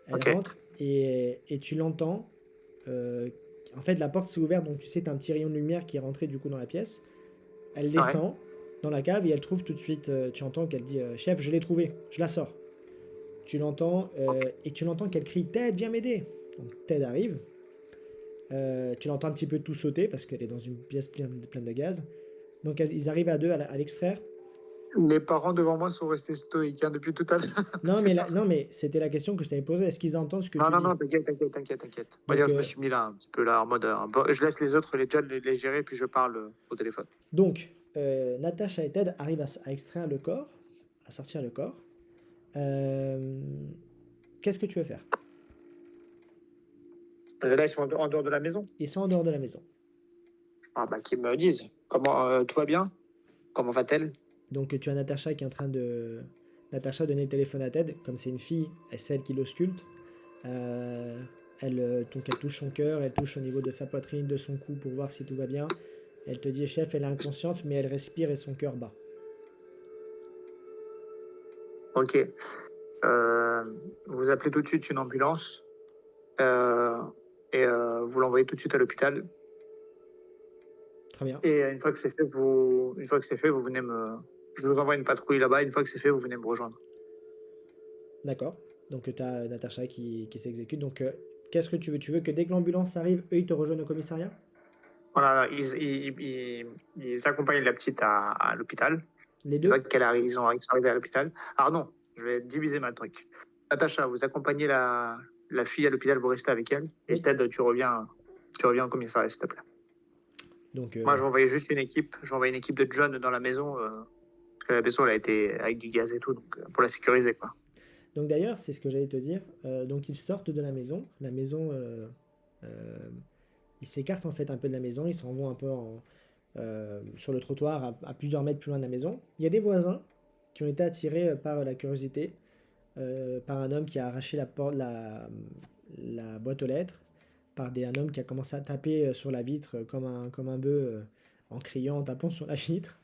S1: Elle rentre et tu l'entends. En fait, la porte s'est ouverte, donc tu sais, tu as un petit rayon de lumière qui est rentré du coup dans la pièce. Elle descend dans la cave et elle trouve tout de suite, tu entends qu'elle dit chef, je l'ai trouvé, je la sors. Tu l'entends et tu l'entends qu'elle crie Ted, viens m'aider. Donc Ted arrive. Tu l'entends un petit peu tout sauter parce qu'elle est dans une pièce pleine de gaz. Donc ils arrivent à deux à l'extraire.
S2: Les parents devant moi sont restés stoïques depuis tout à l'heure.
S1: Non, mais c'était la question que je t'avais posée. Est-ce qu'ils entendent ce que tu dis?
S2: Non, t'inquiète. On va dire, je me suis mis là, un petit peu là, en mode. Je laisse les autres les gérer, puis je parle au téléphone.
S1: Donc, Natacha et Ted arrivent à extraire le corps, à sortir le corps. Qu'est-ce que tu veux faire?
S2: Là, ils sont en dehors de la maison.
S1: Ils sont en dehors de la maison.
S2: Ah, bah, qu'ils me disent. Comment tout va bien? Comment va-t-elle?
S1: Donc, tu as Natacha qui est en train de. Natacha donner le téléphone à Ted. Comme c'est une fille, c'est elle qui l'ausculte. Donc, elle touche son cœur, elle touche au niveau de sa poitrine, de son cou pour voir si tout va bien. Elle te dit, chef, elle est inconsciente, mais elle respire et son cœur bat.
S2: Ok. Vous appelez tout de suite une ambulance et vous l'envoyez tout de suite à l'hôpital.
S1: Très bien.
S2: Et une fois que c'est fait, vous venez me. Je vous envoie une patrouille là-bas. Une fois que c'est fait, vous venez me rejoindre.
S1: D'accord. Donc, tu as Natacha qui s'exécute. Donc, qu'est-ce que tu veux? Tu veux que dès que l'ambulance arrive, eux, ils te rejoignent au commissariat?
S2: Voilà, ils accompagnent la petite à l'hôpital.
S1: Les deux?
S2: Ils sont arrivés à l'hôpital. Alors non, je vais diviser ma truc. Natacha, vous accompagnez la fille à l'hôpital, vous restez avec elle. Et Ted, tu reviens au commissariat, s'il te plaît.
S1: Donc,
S2: moi, je vais envoyer juste une équipe. Je vais envoyer une équipe de John dans la maison. Parce que la maison, elle a été avec du gaz et tout, donc pour la sécuriser, quoi.
S1: Donc d'ailleurs, c'est ce que j'allais te dire. Donc ils sortent de la maison. La maison, ils s'écartent en fait un peu de la maison. Ils s'en vont un peu sur le trottoir à plusieurs mètres plus loin de la maison. Il y a des voisins qui ont été attirés par la curiosité, par un homme qui a arraché la boîte aux lettres, par un homme qui a commencé à taper sur la vitre comme un bœuf en criant, en tapant sur la vitre.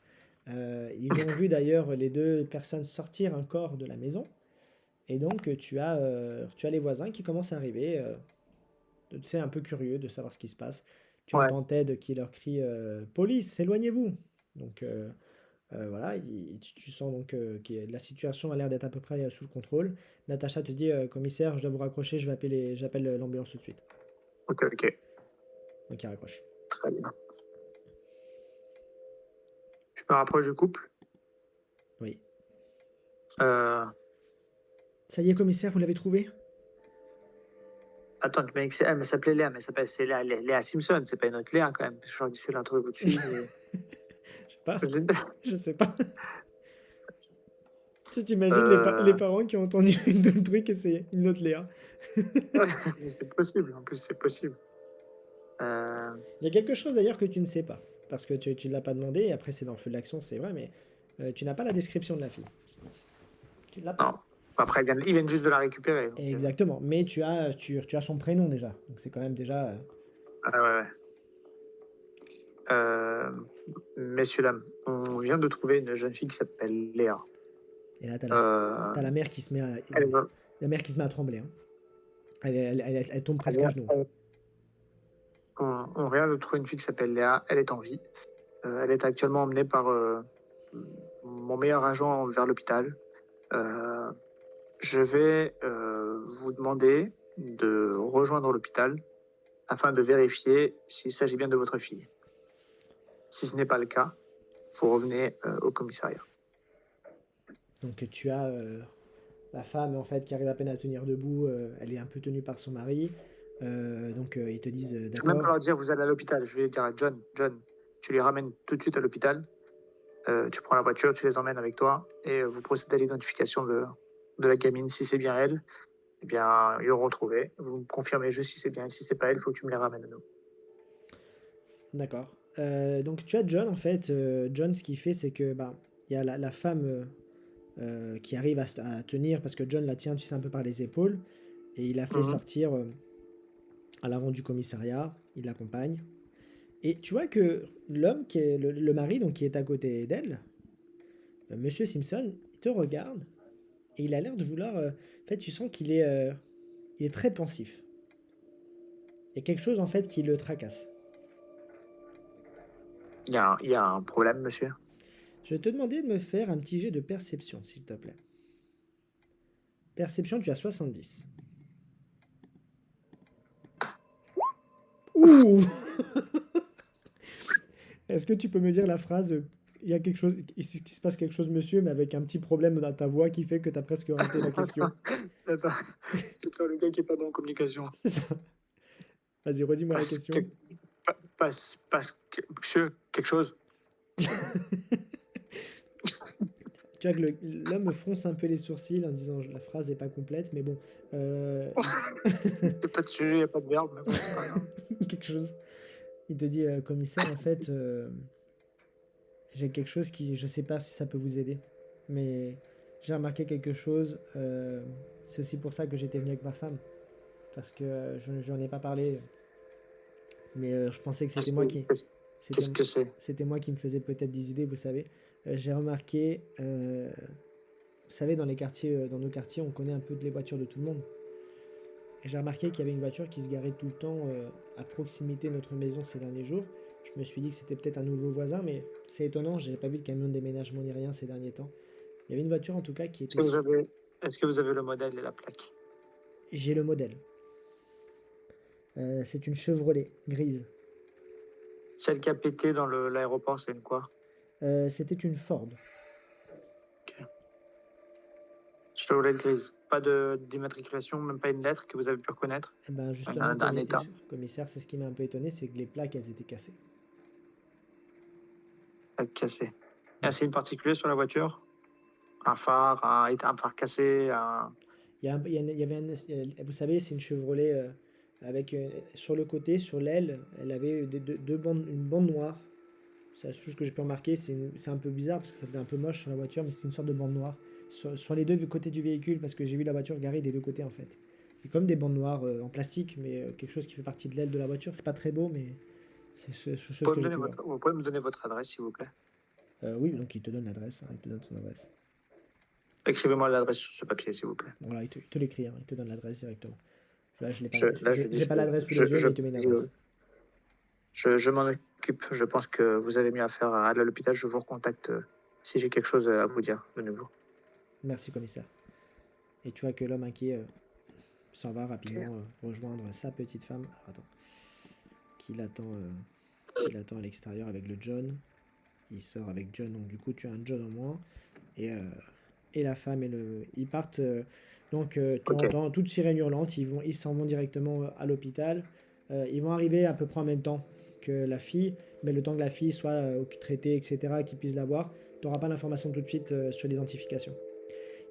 S1: Ils ont vu d'ailleurs les deux personnes sortir un corps de la maison. Et donc, tu as les voisins qui commencent à arriver, tu sais, un peu curieux de savoir ce qui se passe. Tu
S2: Ouais,
S1: entends Ted qui leur crie Police, éloignez-vous! Donc, voilà, tu sens donc que la situation a l'air d'être à peu près sous le contrôle. Natacha te dit Commissaire, je dois vous raccrocher, j'appelle l'ambulance tout de suite.
S2: ok, ok,
S1: Donc, il raccroche.
S2: très bien. Je me rapproche du couple.
S1: Oui.
S2: Euh,
S1: Ça y est, commissaire, vous l'avez trouvé?
S2: Attends, tu m'as dit que elle s'appelait Léa, mais c'est Léa Simpson, c'est pas une autre Léa quand même. J'aurais dit c'est l'intro de votre fille.
S1: Je sais pas.
S2: Mais...
S1: Je sais pas. Tu t'imagines les
S2: Euh...
S1: parents qui ont entendu le truc et c'est une autre Léa.
S2: mais c'est possible, en plus c'est possible.
S1: Il y a quelque chose d'ailleurs que tu ne sais pas. Parce que tu ne l'as pas demandé, et après c'est dans le feu de l'action, c'est vrai, mais tu n'as pas la description de la fille. Tu ne l'as pas.
S2: Non. Après, ils viennent juste de la récupérer. Donc,
S1: Exactement, mais tu as son prénom déjà. Donc c'est quand même déjà.
S2: ouais, ouais. Messieurs, dames, on vient de trouver une jeune fille qui s'appelle Léa.
S1: Et là,
S2: Euh,
S1: t'as la mère qui se met à,
S2: elle, va-
S1: la mère qui se met à trembler, hein. Elle tombe
S2: elle
S1: presque à
S2: vient-
S1: genoux.
S2: on vient de trouver une fille qui s'appelle Léa. Elle est en vie. Elle est actuellement emmenée par mon meilleur agent vers l'hôpital. Euh, je vais vous demander de rejoindre l'hôpital afin de vérifier s'il s'agit bien de votre fille. Si ce n'est pas le cas, vous revenez au commissariat.
S1: Donc tu as la femme en fait qui arrive à peine à tenir debout. Elle est un peu tenue par son mari. Donc ils te disent
S2: Je ne vais même pas
S1: d'accord.
S2: leur dire vous allez à l'hôpital. Je vais dire à John, tu les ramènes tout de suite à l'hôpital. Tu prends la voiture, tu les emmènes avec toi et vous procédez à l'identification de la gamine. Si c'est bien elle, eh bien, ils l'auront retrouvée. Vous me confirmez juste si c'est bien elle. Si c'est pas elle, il faut que tu me les ramènes à nous.
S1: D'accord. Donc tu as John en fait. John, ce qu'il fait, c'est que bah il y a la femme qui arrive à tenir parce que John la tient, tu sais, un peu par les épaules et il la fait
S2: Mhm.
S1: sortir à l'avant du commissariat. Il l'accompagne et tu vois que l'homme qui est le mari donc qui est à côté d'elle, Monsieur Simpson, il te regarde et il a l'air de vouloir. En fait, tu sens il est très pensif. Il y a quelque chose en fait qui le tracasse.
S2: Il y a un problème, monsieur.
S1: Je vais te demander de me faire un petit jet de perception, s'il te plaît. Perception, tu as 70. Ouh. Est-ce que tu peux me dire la phrase il y a quelque chose, il se passe quelque chose, monsieur, mais avec un petit problème dans ta voix qui fait que tu as presque raté la question.
S2: Attends, c'est toi le gars qui est pas bon en communication.
S1: C'est ça. Vas-y, redis-moi la
S2: Passe,
S1: question.
S2: monsieur, quelque chose.
S1: Tu vois que l'homme fronce un peu les sourcils en disant la phrase n'est pas complète, mais bon.
S2: Il n'y a pas de sujet, il n'y a pas de verbe, mais bon, c'est pas grave.
S1: quelque chose. Il te dit, commissaire, en fait, j'ai quelque chose qui, je sais pas si ça peut vous aider, mais j'ai remarqué quelque chose. C'est aussi pour ça que j'étais venu avec ma femme, parce que j'en ai pas parlé, mais je pensais que c'était moi qui, c'était,
S2: Qu'est-ce que c'est?
S1: c'était moi qui me faisais peut-être des idées, vous savez. J'ai remarqué, vous savez, dans nos quartiers, on connaît un peu les voitures de tout le monde. Et j'ai remarqué qu'il y avait une voiture qui se garait tout le temps à proximité de notre maison ces derniers jours. Je me suis dit que c'était peut-être un nouveau voisin, mais c'est étonnant, j'ai pas vu de camion de déménagement ni rien ces derniers temps. Il y avait une voiture en tout cas qui
S2: Est-ce
S1: était...
S2: que vous avez, est-ce que vous avez le modèle et la plaque?
S1: J'ai le modèle. C'est une Chevrolet grise.
S2: Celle qui a pété dans l'aéroport, c'est une quoi?
S1: C'était une Ford.
S2: Ok. Chevrolet grise. Pas d'immatriculation, même pas une lettre que vous avez pu reconnaître.
S1: Et ben justement,
S2: Un état.
S1: commissaire, c'est ce qui m'a un peu étonné, c'est que les plaques, elles étaient cassées.
S2: Plaque cassée. Il y a un
S1: Ouais.
S2: signe particulier sur la voiture? Un phare, un phare cassé,
S1: Il y, a un- il y avait vous savez, c'est une Chevrolet avec sur le côté, sur l'aile, elle avait deux bandes, une bande noire. C'est la chose que j'ai pu remarquer, c'est un peu bizarre parce que ça faisait un peu moche sur la voiture, mais c'est une sorte de bande noire sur les deux côtés du véhicule parce que j'ai vu la voiture garée des deux côtés en fait. Et comme des bandes noires en plastique, mais quelque chose qui fait partie de l'aile de la voiture, c'est pas très beau, mais C'est chose que j'ai pu voir.
S2: Vous pouvez me donner votre adresse, s'il vous plaît?
S1: Oui, donc il te donne l'adresse, hein, il te donne son adresse.
S2: Écrivez-moi l'adresse sur ce papier, s'il vous plaît.
S1: Voilà, il te l'écrit, hein, il te donne l'adresse directement. Là, je
S2: Dis,
S1: n'ai pas l'adresse sous les yeux, mais il te met une adresse.
S2: je m'en occupe. Je pense que vous avez mieux à faire à aller à l'hôpital. Je vous recontacte si j'ai quelque chose à vous dire de nouveau.
S1: Merci, commissaire. Et tu vois que l'homme inquiet s'en va rapidement
S2: Ok.
S1: rejoindre sa petite femme. Alors, attends. Qu'il attend à l'extérieur avec le John. Il sort avec John, donc du coup tu as un John en moins. Et la femme ils partent. Tu
S2: Ok.
S1: entends toute sirène hurlante. Ils s'en vont directement à l'hôpital. Ils vont arriver à peu près en même temps que la fille, mais le temps que la fille soit traitée, etc., qu'ils puissent la voir, tu n'auras pas l'information tout de suite sur l'identification.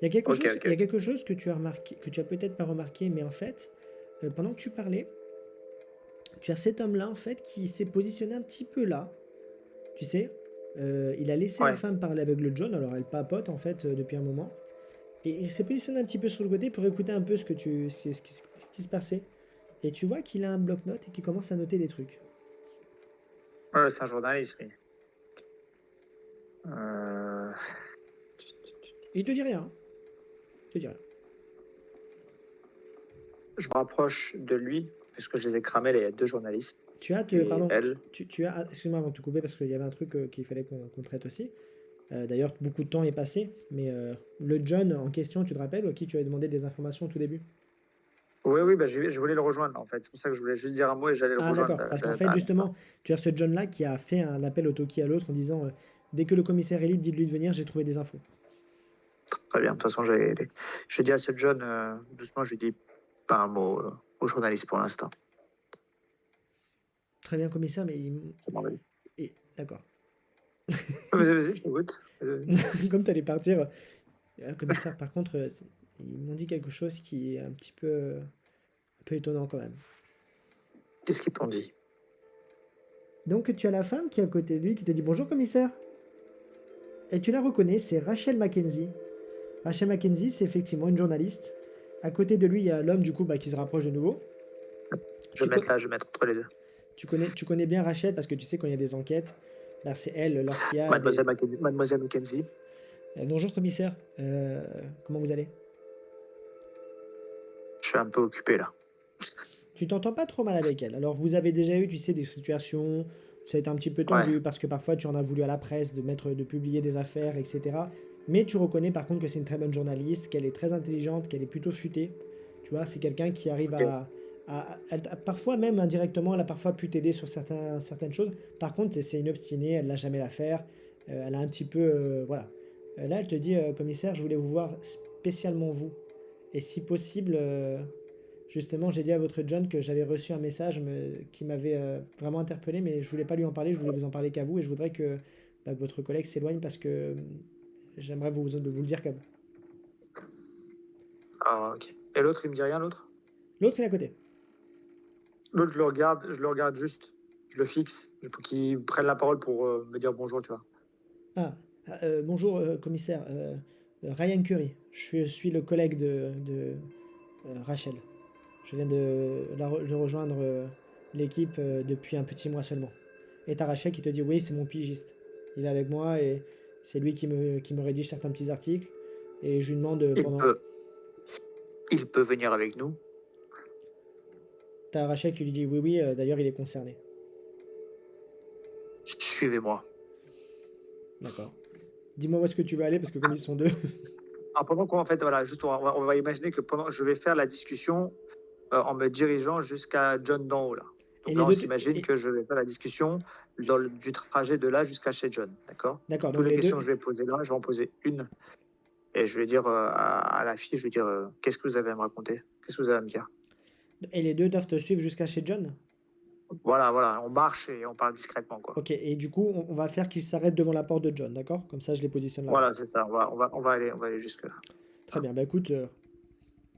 S2: Ok.
S1: Il y a quelque chose que tu as remarqué, que tu as peut-être pas remarqué, mais en fait, pendant que tu parlais, tu as cet homme-là en fait qui s'est positionné un petit peu là, tu sais. Il a laissé la
S2: Ouais.
S1: femme parler avec le John, alors elle papote en fait depuis un moment. Et il s'est positionné un petit peu sur le côté pour écouter un peu ce qui se passait. Et tu vois qu'il a un bloc-notes et qu'il commence à noter des trucs.
S2: Ouais, c'est un journaliste, oui. Euh,
S1: Il te dit rien, hein. Il te dit rien.
S2: Je me rapproche de lui, puisque je les ai cramés, les deux journalistes. Et
S1: Pardon,
S2: elle.
S1: excuse-moi avant de te couper parce qu'il y avait un truc qu'il fallait qu'on traite aussi. D'ailleurs, beaucoup de temps est passé, mais le John en question, tu te rappelles, à qui tu avais demandé des informations au tout début?
S2: Oui, bah, je voulais le rejoindre, en fait. C'est pour ça que je voulais juste dire un mot et j'allais le
S1: Ah
S2: rejoindre.
S1: d'accord, parce qu'en fait justement, tu as ce John-là qui a fait un appel au Toki à l'autre en disant dès que le commissaire est libre, dites-lui de venir, j'ai trouvé des infos.
S2: Très bien. De toute façon, je dis à ce John, doucement, je lui dis pas un mot au journaliste pour l'instant.
S1: Très bien, commissaire,
S2: Ça m'en va.
S1: D'accord.
S2: Vas-y, je t'écoute.
S1: Comme tu allais partir, commissaire, par contre, ils m'ont dit quelque chose qui est un peu étonnant quand même.
S2: Qu'est-ce qu'ils t'ont dit?
S1: Donc tu as la femme qui est à côté de lui qui te dit bonjour commissaire. Et tu la reconnais, c'est Rachel Mackenzie. Rachel Mackenzie, c'est effectivement une journaliste. À côté de lui, il y a l'homme du coup qui se rapproche de nouveau.
S2: Je
S1: Tu,
S2: vais mettre là, je vais mettre entre les deux.
S1: tu connais bien Rachel parce que tu sais quand il y a des enquêtes, bah, c'est elle lorsqu'il y a des...
S2: Mademoiselle Mackenzie.
S1: Bonjour commissaire, comment vous allez?
S2: Je suis un peu occupé là.
S1: Tu t'entends pas trop mal avec elle. Alors vous avez déjà eu, tu sais, des situations où ça a été un petit peu
S2: Ouais.
S1: tendu parce que parfois tu en as voulu à la presse de publier des affaires, etc. Mais tu reconnais par contre que c'est une très bonne journaliste, qu'elle est très intelligente, qu'elle est plutôt futée. Tu vois, c'est quelqu'un qui arrive
S2: Ok.
S1: parfois même indirectement, elle a parfois pu t'aider sur certaines choses. Par contre, c'est une obstinée, elle n'a jamais l'affaire. Elle a un petit peu, voilà. Là, elle te dit, commissaire, je voulais vous voir spécialement vous. Et si possible, justement, j'ai dit à votre John que j'avais reçu un message qui m'avait vraiment interpellé, mais je voulais pas lui en parler, je voulais vous en parler qu'à vous, et je voudrais que votre collègue s'éloigne parce que j'aimerais vous le dire qu'à vous.
S2: Ah, ok. Et l'autre, il me dit rien, l'autre?
S1: L'autre est à côté.
S2: L'autre, je le regarde juste, je le fixe, pour qu'il prenne la parole pour me dire bonjour, tu vois.
S1: Ah, bonjour commissaire, Ryan Curry. Je suis le collègue de Rachel. Je viens de rejoindre l'équipe depuis un petit mois seulement. Et t'as Rachel qui te dit oui, c'est mon pigiste. Il est avec moi et c'est lui qui me rédige certains petits articles. Et je lui demande
S2: Il peut, il peut venir avec nous.
S1: T'as Rachel qui lui dit oui, oui, d'ailleurs il est concerné.
S2: Suivez-moi.
S1: D'accord. Dis-moi où est-ce que tu veux aller parce que comme ils sont deux.
S2: Alors, pendant qu'on, en fait, voilà, juste, on va imaginer que pendant, je vais faire la discussion en me dirigeant jusqu'à John d'en haut, là.
S1: Et
S2: Donc
S1: les
S2: là, on
S1: deux.
S2: s'imagine que je vais faire la discussion du trajet de là jusqu'à chez John, d'accord?
S1: D'accord,
S2: Toutes
S1: donc
S2: les
S1: les
S2: questions
S1: deux.
S2: que je vais poser là, je vais en poser une. Et je vais dire à la fille, je vais dire, qu'est-ce que vous avez à me raconter? Qu'est-ce que vous avez à me dire?
S1: Et les deux doivent te suivre jusqu'à chez John.
S2: Voilà, on marche et on parle discrètement, quoi.
S1: Ok, et du coup, on va faire qu'ils s'arrêtent devant la porte de John, d'accord? Comme ça, je les positionne là-bas.
S2: Voilà, c'est ça, on va aller jusque-là.
S1: Très bien, bah écoute,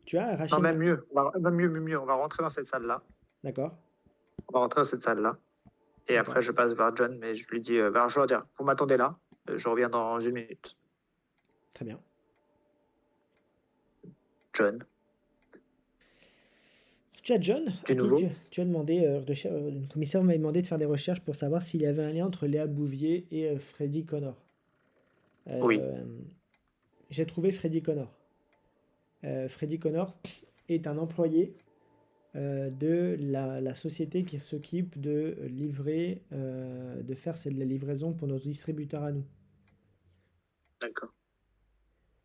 S1: tu as
S2: Non,
S1: Rachel.
S2: même mieux, même mieux, on va rentrer dans cette salle-là.
S1: D'accord,
S2: On va rentrer dans cette salle-là. Et
S1: d'accord.
S2: après, je passe vers John, mais je lui dis, je vais dire, vous m'attendez là, je reviens dans une minute.
S1: Très bien.
S2: John,
S1: Tu as John,
S2: du
S1: à qui
S2: nouveau.
S1: tu as demandé, le commissaire m'avait demandé de faire des recherches pour savoir s'il y avait un lien entre Léa Bouvier et Freddy Connor.
S2: Oui,
S1: Euh, j'ai trouvé Freddy Connor. Freddy Connor est un employé de la société qui s'occupe de livrer, de faire la livraison pour nos distributeurs à nous.
S2: d'accord.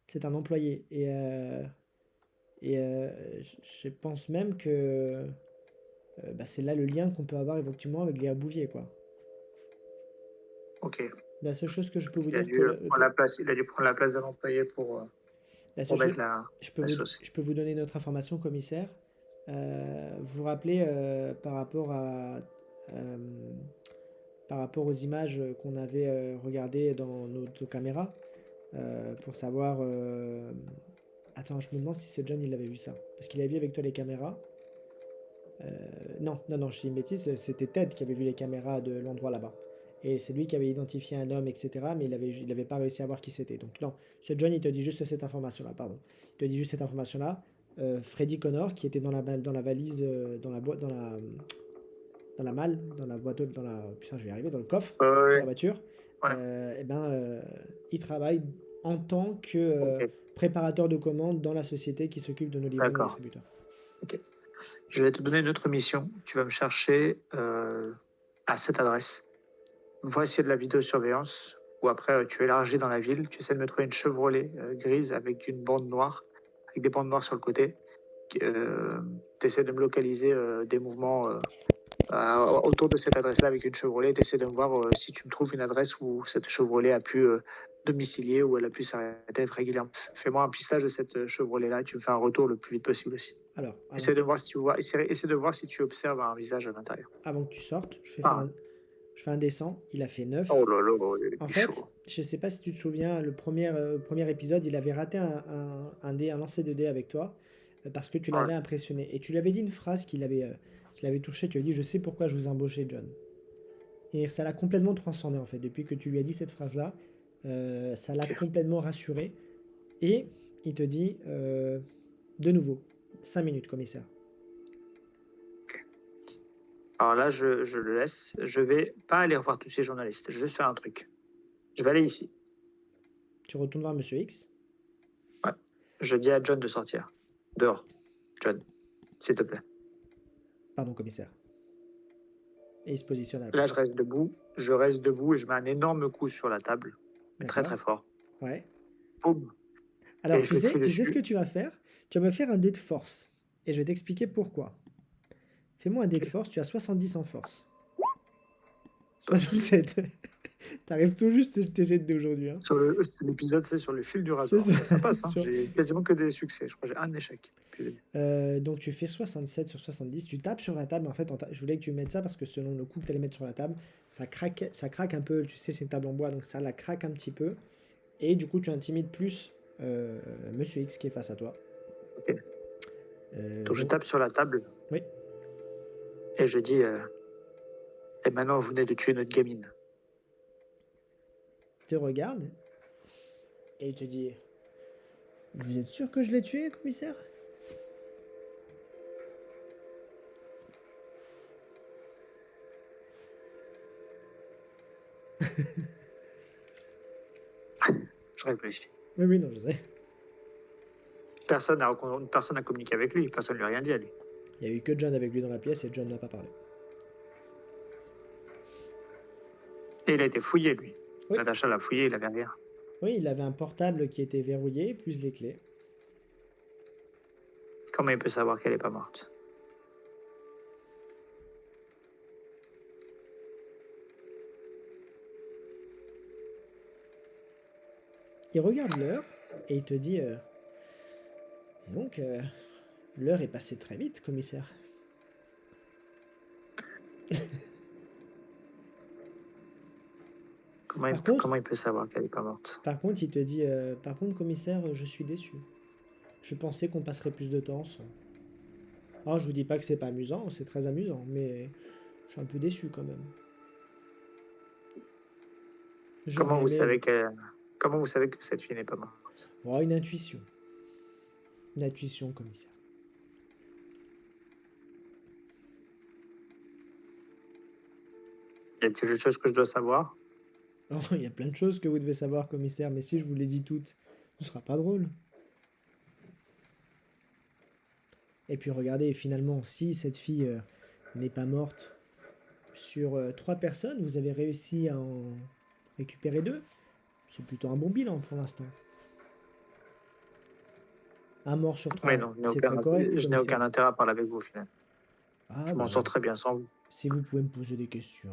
S1: C'est un employé. Je pense même que bah, c'est là le lien qu'on peut avoir éventuellement avec Léa Bouvier, quoi.
S2: Ok.
S1: La seule chose que je peux vous
S2: Il a
S1: dire
S2: dû prendre la place, il a dû prendre la place de l'employé
S1: la seule
S2: pour
S1: chose,
S2: mettre la sauce.
S1: je peux vous donner notre information, commissaire. Vous vous rappelez euh, par rapport aux images qu'on avait regardées dans nos caméras pour savoir. Attends, je me demande si ce John il avait vu ça. Parce qu'il avait vu avec toi les caméras. Non, non, non, je dis une bêtise, c'était Ted qui avait vu les caméras de l'endroit là-bas. Et c'est lui qui avait identifié un homme, etc. Mais il avait pas réussi à voir qui c'était. Donc non, ce John, il te dit juste cette information-là, pardon. Il te dit juste cette information-là. Freddy Connor, qui était dans la valise, dans la boîte, dans la malle, dans la boîte, dans la, putain, je vais y arriver, dans le coffre de la
S2: Ouais,
S1: voiture,
S2: ouais,
S1: eh ben, il travaille en tant que
S2: ok,
S1: préparateur de commandes dans la société qui s'occupe de nos livrer nos
S2: d'accord.
S1: distributeurs.
S2: Ok. Je vais te donner une autre mission. Tu vas me chercher à cette adresse. Voici de la vidéosurveillance. Ou après, tu élargis dans la ville. Tu essaies de me trouver une Chevrolet grise avec une bande noire, avec des bandes noires sur le côté. Tu essaies de me localiser des mouvements autour de cette adresse-là avec une Chevrolet. Tu essaies de me voir si tu me trouves une adresse où cette Chevrolet a pu domicilier, où elle a pu s'arrêter régulièrement. Fais-moi un pistage de cette Chevrolet-là. Tu me fais un retour le plus vite possible aussi.
S1: Alors,
S2: Essaie de voir si tu vois, essaie de voir si tu observes un visage à l'intérieur.
S1: avant que tu sortes,
S2: Ah,
S1: je fais un dessin, il a fait 9.
S2: oh là là,
S1: En
S2: il est
S1: fait,
S2: chaud.
S1: je sais pas si tu te souviens, premier épisode, il avait raté un lancer de dés avec toi parce que tu
S2: Ouais.
S1: l'avais impressionné. Et tu lui avais dit une phrase qu'il avait touché. Tu lui as dit: Je sais pourquoi je vous ai embauché, John. Et ça l'a complètement transcendé en fait. Depuis que tu lui as dit cette phrase-là, ça l'a
S2: Ok.
S1: complètement rassuré. Et il te dit de nouveau: 5 minutes, commissaire.
S2: Ok. Alors là, je le laisse. Je vais pas aller revoir tous ces journalistes. Je vais juste faire un truc. Je vais aller ici.
S1: Tu retournes voir Monsieur X.
S2: Ouais. Je dis à John de sortir. Dehors. John, s'il te plaît.
S1: Pardon, commissaire. Et il se positionne à la
S2: Là,
S1: porte.
S2: je reste debout. Je reste debout et je mets un énorme coup sur la table. Mais très
S1: D'accord?
S2: très fort.
S1: Ouais.
S2: Boum. Et
S1: Alors,
S2: je crie
S1: tu sais ce que
S2: dessus.
S1: tu vas faire? Tu vas me faire un dé de force. Et je vais t'expliquer pourquoi. Fais-moi un dé de
S2: Ok.
S1: force, tu as 70 en force.
S2: 60.
S1: 67. T'arrives tout juste tes jets de dés aujourd'hui, hein.
S2: L'épisode, c'est sur le fil du
S1: C'est
S2: rasoir.
S1: ça.
S2: Mais ça passe. Hein.
S1: Sur-
S2: J'ai quasiment que des succès. Je crois que j'ai un échec.
S1: Donc tu fais 67 sur 70, tu tapes sur la table. En fait, je voulais que tu mettes ça parce que selon le coup que tu allais mettre sur la table, ça craque un peu. Tu sais, c'est une table en bois, donc ça la craque un petit peu. Et du coup, tu intimides plus Monsieur X qui est face à toi.
S2: Ok. Donc je
S1: Donc,
S2: tape sur la table
S1: oui,
S2: et je dis et maintenant vous venez de tuer notre gamine.
S1: il te regarde et il te dit: Vous êtes sûr que je l'ai tué, commissaire?
S2: Je réfléchis.
S1: Oui, oui, non, je sais.
S2: Personne n'a communiqué avec lui. Personne ne lui a rien dit à lui.
S1: Il y a eu que John avec lui dans la pièce et John n'a pas parlé.
S2: Et il a été fouillé lui.
S1: Oui,
S2: Natacha l'a fouillé, il avait rien.
S1: oui, il avait un portable qui était verrouillé, plus les clés.
S2: Comment il peut savoir qu'elle est pas morte?
S1: Il regarde l'heure et il te dit: Et donc, l'heure est passée très vite, commissaire. Par contre,
S2: Comment il peut savoir qu'elle est pas morte?
S1: il te dit: Par contre, commissaire, je suis déçu. Je pensais qu'on passerait plus de temps ensemble. Alors, je vous dis pas que c'est pas amusant, c'est très amusant, mais je suis un peu déçu quand même. J'aurais
S2: Comment vous
S1: aimé.
S2: savez Comment vous savez que cette fille n'est pas morte?
S1: Oh, une intuition. Une intuition, commissaire.
S2: Y a-t-il quelque chose que je dois savoir?
S1: Oh, il y a plein de choses que vous devez savoir, commissaire, mais si je vous les dis toutes, ce sera pas drôle. Et puis regardez, finalement, si cette fille n'est pas morte, sur 3 personnes, vous avez réussi à en récupérer 2. C'est plutôt un bon bilan pour l'instant. Un mort sur 3,
S2: Mais
S1: hein.
S2: non,
S1: C'est très correct,
S2: je n'ai aucun
S1: commissaire.
S2: intérêt à parler avec vous au final.
S1: Ah
S2: Je m'en
S1: bah,
S2: sors très bien sans vous.
S1: si vous pouvez me poser des questions.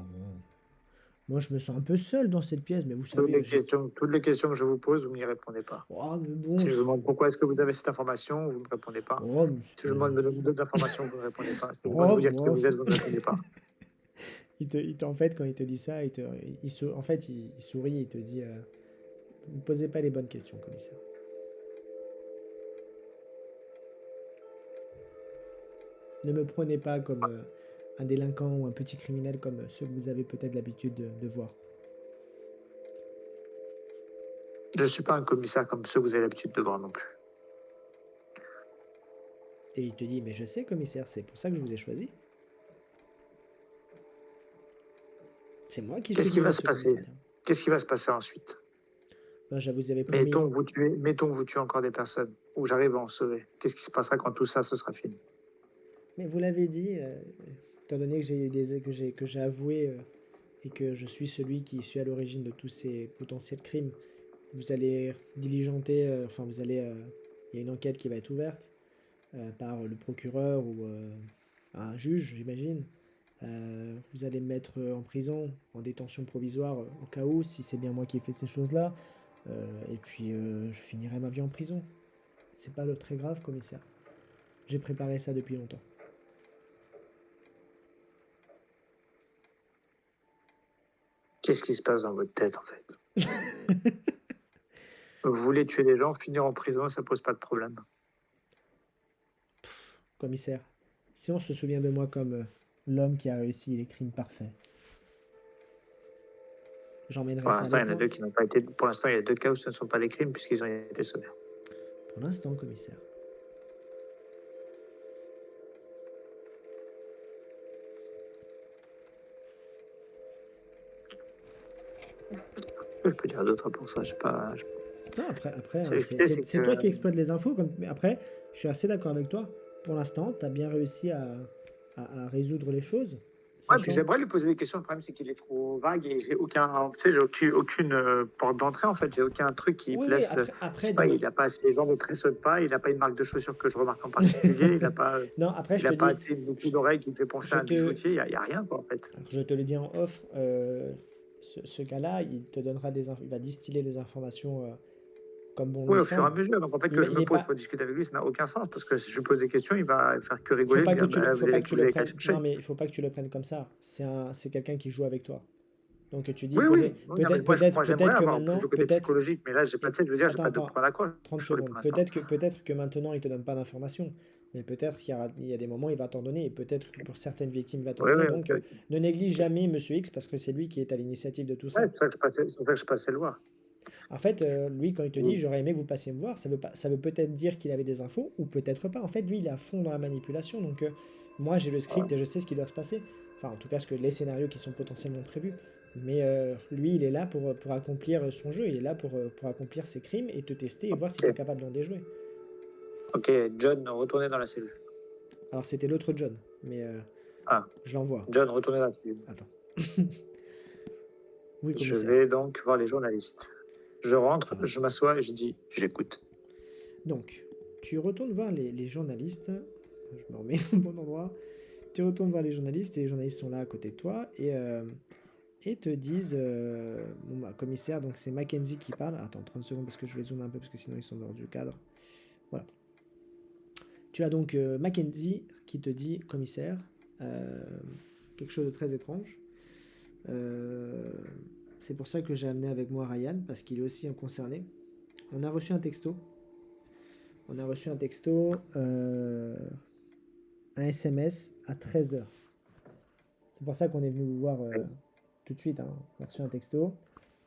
S1: Moi, je me sens un peu seul dans cette pièce, mais vous
S2: Toutes
S1: savez,
S2: les questions que je vous pose, vous m'y répondez pas.
S1: Oh, mais bon.
S2: Si je vous demande pourquoi est-ce que vous avez cette information, vous ne me répondez pas.
S1: Oh, mais
S2: Si je vous demande de me donner d'autres informations, vous ne répondez pas. Si je vous demande de
S1: Oh,
S2: vous dire qui
S1: bon.
S2: vous êtes, vous ne répondez pas.
S1: En fait, quand il te dit ça, en fait, il sourit et il te dit ne posez pas les bonnes questions, commissaire. Ne me prenez pas comme un délinquant ou un petit criminel comme ceux que vous avez peut-être l'habitude de voir.
S2: Je ne suis pas un commissaire comme ceux que vous avez l'habitude de voir non plus.
S1: Et il te dit mais je sais, commissaire, c'est pour ça que je vous ai choisi. C'est moi qui suis
S2: Qu'est-ce qui
S1: venu
S2: va
S1: dans
S2: se
S1: ce
S2: passer?
S1: commissariat.
S2: Qu'est-ce qui va se passer ensuite?
S1: Ben, je vous avais promis.
S2: Mettons que vous tuez encore des personnes, ou j'arrive à en sauver. Qu'est-ce qui se passera quand tout ça, ce sera fini?
S1: Mais vous l'avez dit, étant donné que j'ai avoué et que je suis celui qui suis à l'origine de tous ces potentiels crimes, vous allez diligenter, il y a une enquête qui va être ouverte par le procureur ou un juge, j'imagine. Vous allez me mettre en prison, en détention provisoire, au cas où, si c'est bien moi qui ai fait ces choses-là. Et puis je finirai ma vie en prison. C'est pas le très grave, commissaire. J'ai préparé ça depuis longtemps.
S2: Qu'est-ce qui se passe dans votre tête, en fait? Vous voulez tuer des gens, finir en prison, ça pose pas de problème.
S1: Commissaire, si on se souvient de moi comme l'homme qui a réussi les crimes parfaits, j'emmènerai
S2: Pour
S1: ça
S2: l'instant, il y
S1: avec
S2: en a
S1: moi.
S2: deux qui n'ont pas été. Pour l'instant, il y a 2 cas où ce ne sont pas des crimes puisqu'ils ont été sauvés.
S1: Pour l'instant, commissaire.
S2: Je peux dire d'autres pour ça. Je sais pas.
S1: Non, après hein,
S2: C'est
S1: c'est toi qui
S2: que.
S1: exploites les infos. Mais après, je suis assez d'accord avec toi. Pour l'instant, tu as bien réussi à résoudre les choses.
S2: Ouais, puis
S1: Sachant.
S2: j'aimerais lui poser des questions. Le problème, c'est qu'il est trop vague et j'ai aucun, tu sais, j'ai aucune porte d'entrée en fait. J'ai aucun truc qui
S1: Oui,
S2: place.
S1: après
S2: Ouais,
S1: dans.
S2: il n'a pas ses jambes ne tressautent pas. Il n'a pas une marque de chaussure que je remarque en particulier. Il n'a pas,
S1: Non, après, je
S2: il a
S1: te
S2: pas
S1: dis.
S2: tu sais, une boucle d'oreille qui me fait penser
S1: Je
S2: à un
S1: te,
S2: bijoutier. Il y a rien quoi en fait.
S1: alors, je te le dis en off. Ce gars-là, il te donnera il va distiller des informations comme bon
S2: Oui,
S1: lui
S2: au fur et à
S1: semble.
S2: mesure. Donc en fait,
S1: Il,
S2: que je
S1: il
S2: me
S1: est
S2: pose
S1: pas.
S2: pour discuter avec lui, ça n'a aucun sens parce que si je lui pose des questions, il va faire que rigoler, me dire bah,
S1: Faut pas que tu
S2: vous
S1: le
S2: avez qu'à
S1: prennes. Non,
S2: chercher.
S1: mais il faut pas que tu le prennes comme ça. C'est quelqu'un qui joue avec toi. Donc tu dis
S2: Oui,
S1: poser.
S2: oui. Oui, non, mais moi, j'aimerais
S1: Peut-être que
S2: avoir plus
S1: maintenant,
S2: le côté psychologique, mais là, j'ai pas, tu sais, je veux dire, j'ai pas de
S1: attends,
S2: point d'accroche
S1: 30
S2: sur lui pour
S1: secondes.
S2: l'instant.
S1: Peut-être que maintenant il te donne pas d'informations, mais peut-être il y a des moments il va t'en donner et peut-être que pour certaines victimes il va t'en
S2: Oui,
S1: donner.
S2: oui,
S1: Donc
S2: ok.
S1: ne néglige jamais Monsieur X parce que c'est lui qui est à l'initiative de tout
S2: Ouais,
S1: ça.
S2: c'est pour ça que c'est pour ça que je passais le voir.
S1: En fait, lui quand il te dit
S2: Oui.
S1: j'aurais aimé que vous passiez me voir, ça veut peut-être dire qu'il avait des infos ou peut-être pas. En fait, lui il est à fond dans la manipulation. Donc moi j'ai le script et je sais ce qui doit se passer. Enfin en tout cas les scénarios qui sont potentiellement prévus. Mais lui, il est là pour accomplir son jeu, il est là pour accomplir ses crimes et te tester et voir si tu es
S2: Ok,
S1: capable d'en déjouer.
S2: ok, John, retournez dans la cellule.
S1: Alors c'était l'autre John, mais
S2: Ah,
S1: je l'envoie.
S2: John, retournez dans la cellule.
S1: Attends. Oui,
S2: Je
S1: commissaire.
S2: vais donc voir les journalistes. Je rentre,
S1: Alors,
S2: je m'assois et je dis, j'écoute.
S1: donc, tu retournes voir les journalistes. Je me remets au bon endroit. Tu retournes voir les journalistes et les journalistes sont là à côté de toi et te disent bon, bah, commissaire, donc c'est Mackenzie qui parle. Attends, 30 secondes parce que je vais zoomer un peu parce que sinon ils sont hors du cadre. Voilà. Tu as donc Mackenzie qui te dit commissaire, quelque chose de très étrange. C'est pour ça que j'ai amené avec moi Ryan parce qu'il est aussi un concerné. On a reçu un texto. On a reçu un texto, un SMS à 13h. C'est pour ça qu'on est venu vous voir tout de suite. Hein. On a reçu un texto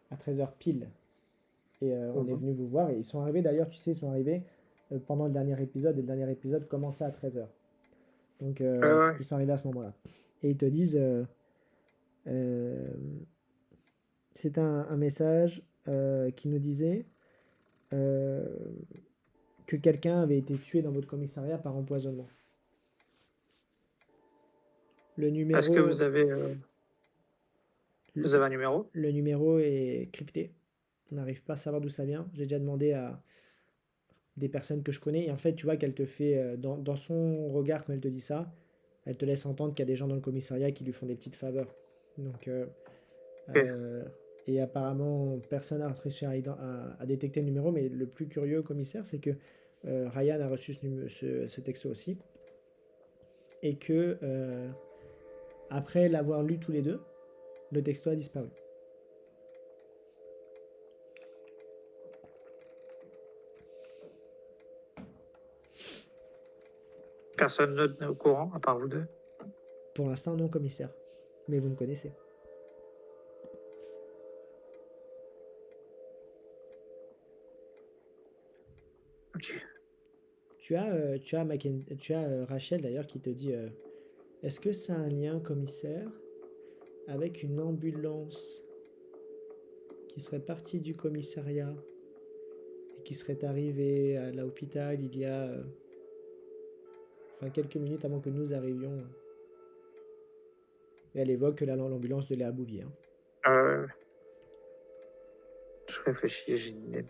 S1: à 13h pile. Et on est venu vous voir. Et ils sont arrivés d'ailleurs, tu sais, ils sont arrivés pendant le dernier épisode. Et le dernier épisode commençait à 13h. Donc
S2: Ouais.
S1: ils sont arrivés à ce moment-là. Et ils te disent Euh, C'est un message qui nous disait euh, que quelqu'un avait été tué dans votre commissariat par empoisonnement. Le
S2: Est-ce que
S1: numéro,
S2: vous
S1: le,
S2: avez un numéro?
S1: le numéro est crypté. On n'arrive pas à savoir d'où ça vient. J'ai déjà demandé à des personnes que je connais. Et en fait, tu vois qu'elle te fait, dans son regard, quand elle te dit ça, elle te laisse entendre qu'il y a des gens dans le commissariat qui lui font des petites faveurs. Donc,
S2: Ok.
S1: euh, et apparemment, personne n'a réussi à détecter le numéro. Mais le plus curieux, commissaire, c'est que Ryan a reçu ce texto aussi. Et que, après l'avoir lu tous les deux, le texto a disparu.
S2: Personne d'autre n'est au courant, à part vous deux?
S1: Pour l'instant, non, commissaire. Mais vous me connaissez.
S2: Ok.
S1: Tu as Rachel d'ailleurs qui te dit est-ce que ça a un lien, commissaire, avec une ambulance qui serait partie du commissariat et qui serait arrivée à l'hôpital il y a enfin quelques minutes avant que nous arrivions. Et elle évoque l'ambulance de Léa Bouvier. Hein.
S2: Euh, je réfléchis, j'ai une idée.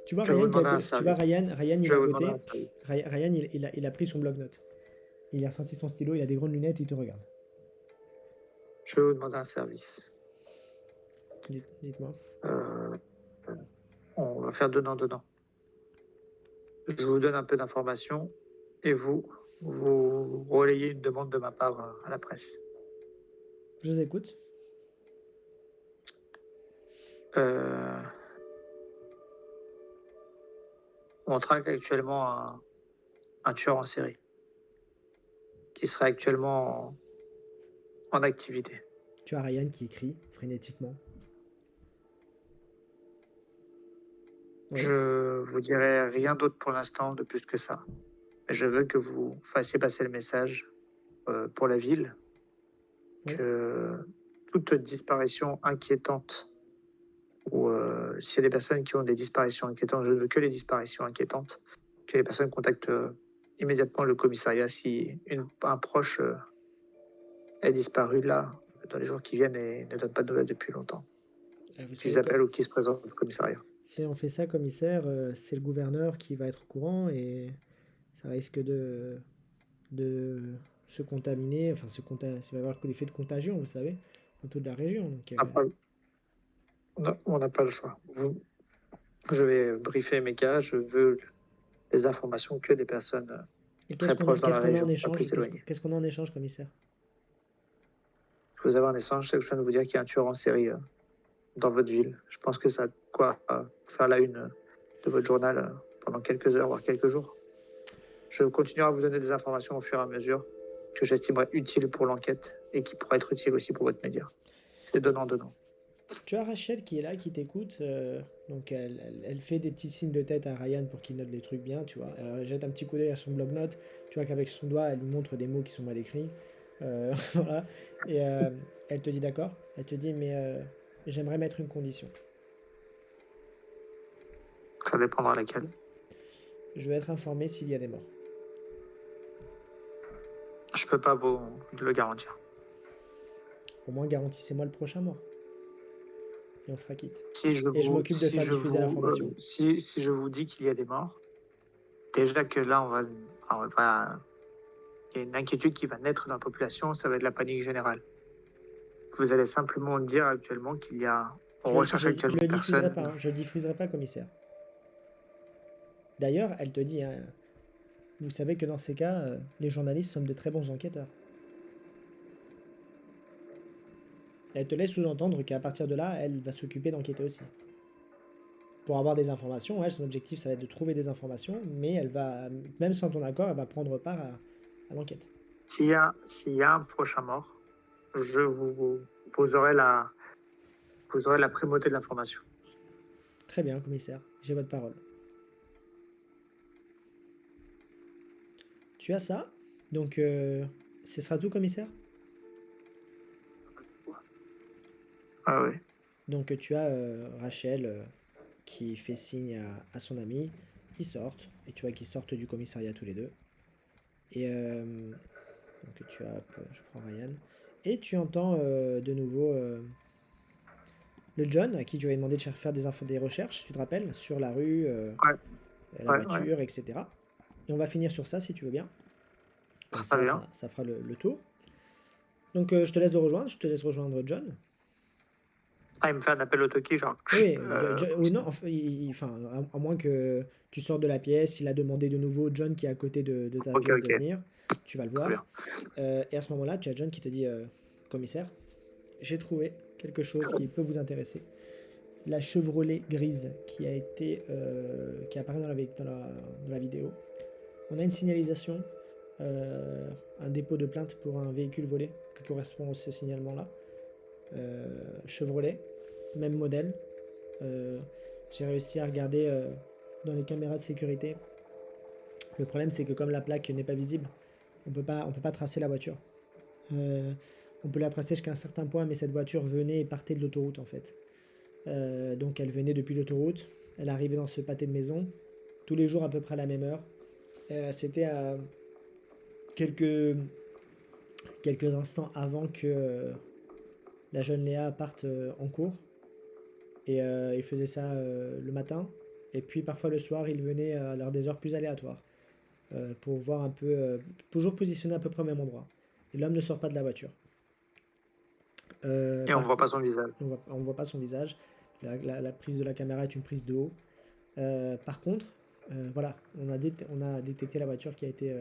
S1: Tu vois
S2: Je vais vous
S1: Ryan,
S2: demander un
S1: tu vois
S2: service.
S1: Ryan il
S2: Je
S1: est
S2: vais
S1: à
S2: vous demander
S1: côté.
S2: un service.
S1: Ryan il a pris son bloc-notes. Il a sorti son stylo, il a des grandes lunettes et il te regarde.
S2: Je vais vous demander un service.
S1: Dites-moi.
S2: Euh, on va faire donnant-donnant. Je vous donne un peu d'informations et vous relayez une demande de ma part à la presse.
S1: Je vous écoute.
S2: Euh, on traque actuellement un tueur en série qui serait actuellement en activité.
S1: Tu as Ryan qui écrit frénétiquement. Oui.
S2: Je vous dirai rien d'autre pour l'instant de plus que ça. Mais je veux que vous fassiez passer le message pour la ville
S1: Oui.
S2: que toute disparition inquiétante ou s'il y a des personnes qui ont des disparitions inquiétantes, je ne veux que les disparitions inquiétantes, que les personnes contactent immédiatement le commissariat si un proche est disparu là dans les jours qui viennent et ne donne pas de nouvelles depuis longtemps.
S1: Vous
S2: Qu'ils
S1: savez quoi?
S2: appellent ou qu'ils se présentent au commissariat.
S1: Si on fait ça, commissaire, c'est le gouverneur qui va être au courant et ça risque de se contaminer. Enfin, il va y avoir l'effet de contagion, vous savez, autour de la région. Donc,
S2: On n'a pas le choix. Je vais briefer mes gars, je veux des informations que des personnes
S1: et
S2: très proches dans
S1: qu'est-ce
S2: la
S1: qu'on a en
S2: région, pas
S1: échange?
S2: plus éloignées.
S1: Qu'est-ce qu'on a en échange, commissaire?
S2: Je vous avoir un échange, c'est que je viens de vous dire qu'il y a un tueur en série dans votre ville. Je pense que ça a de quoi faire la une de votre journal pendant quelques heures, voire quelques jours. Je continuerai à vous donner des informations au fur et à mesure que j'estimerai utiles pour l'enquête et qui pourraient être utiles aussi pour votre média. C'est donnant-donnant.
S1: Tu as Rachel qui est là, qui t'écoute. Donc, elle fait des petits signes de tête à Ryan pour qu'il note les trucs bien, tu vois. Elle jette un petit coup d'œil à son bloc-notes. Tu vois qu'avec son doigt, elle lui montre des mots qui sont mal écrits. Voilà. Et elle te dit d'accord. Elle te dit, mais j'aimerais mettre une condition.
S2: Ça dépendra laquelle.
S1: Je veux être informé s'il y a des morts.
S2: Je peux pas vous le garantir.
S1: Au moins, garantissez-moi le prochain mort. Et on sera quitte.
S2: Si je
S1: Et je
S2: vous,
S1: m'occupe de
S2: si
S1: faire
S2: je
S1: diffuser
S2: vous,
S1: l'information.
S2: si je vous dis qu'il y a des morts, déjà que là, il y a une inquiétude qui va naître dans la population, ça va être la panique générale. Vous allez simplement dire actuellement on recherche
S1: Je
S2: actuellement
S1: le
S2: une
S1: diffuserai
S2: personne.
S1: pas. Hein. Je le diffuserai pas, commissaire. D'ailleurs, elle te dit, hein, vous savez que dans ces cas, les journalistes sont de très bons enquêteurs. Elle te laisse sous-entendre qu'à partir de là, elle va s'occuper d'enquêter aussi. Pour avoir des informations, elle, son objectif, ça va être de trouver des informations, mais elle va, même sans ton accord, elle va prendre part à l'enquête.
S2: S'il y a un prochain mort, vous aurez la primauté de l'information.
S1: Très bien, commissaire, j'ai votre parole. Tu as ça, donc Ce sera tout, commissaire?
S2: Ah ouais.
S1: Donc tu as Rachel qui fait signe à son ami. Ils sortent. Et tu vois qu'ils sortent du commissariat tous les deux. Et donc tu as, hop, je prends Ryan. Et tu entends de nouveau le John à qui tu avais demandé de faire des recherches, tu te rappelles, sur la rue,
S2: Ouais,
S1: la
S2: ouais.
S1: voiture, etc. Et on va finir sur ça si tu veux bien. Comme
S2: Très bien.
S1: ça fera le tour. Donc je te laisse le rejoindre, je te laisse rejoindre John.
S2: Ah, il me fait un appel au Toki, genre.
S1: Oui,
S2: Comme
S1: oui,
S2: ça.
S1: non, enfin, enfin, à moins que tu sors de la pièce, il a demandé de nouveau John qui est à côté de ta
S2: Ok,
S1: pièce de
S2: ok.
S1: venir, tu vas le
S2: Très
S1: voir.
S2: bien.
S1: Et à ce moment-là, tu as John qui te dit, commissaire, j'ai trouvé quelque chose qui peut vous intéresser. La Chevrolet grise qui apparaît dans la vidéo. On a une signalisation, un dépôt de plainte pour un véhicule volé qui correspond à ce signalement-là. Chevrolet, même modèle. J'ai réussi à regarder dans les caméras de sécurité. Le problème, c'est que comme la plaque n'est pas visible, on peut pas tracer la voiture. Euh, on peut la tracer jusqu'à un certain point, mais cette voiture venait et partait de l'autoroute en fait. Donc elle venait depuis l'autoroute, elle arrivait dans ce pâté de maison, tous les jours à peu près à la même heure. C'était à quelques, quelques instants avant que la jeune Léa parte en cours. Et il faisait ça le matin. Et puis parfois le soir, il venait à l'heure des heures plus aléatoires pour voir un peu, toujours positionné à peu près au même endroit. Et l'homme ne sort pas de la voiture.
S2: Et on
S1: Par
S2: voit pas
S1: contre,
S2: son visage.
S1: on voit pas son visage. La prise de la caméra est une prise de haut. Par contre, voilà, on a détecté la voiture qui a été.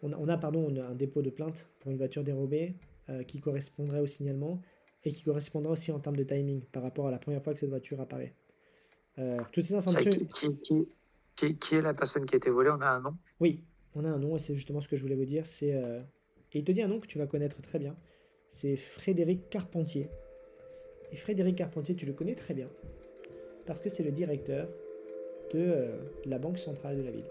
S1: On a un dépôt de plainte pour une voiture dérobée qui correspondrait au signalement et qui correspondra aussi en termes de timing par rapport à la première fois que cette voiture apparaît. Toutes ces
S2: C'est
S1: informations,
S2: qui est la personne qui a été volée? On a un nom?
S1: oui, on a un nom et c'est justement ce que je voulais vous dire. Et il te dit un nom que tu vas connaître très bien. C'est Frédéric Carpentier. Et Frédéric Carpentier, tu le connais très bien parce que c'est le directeur de la Banque centrale de la ville.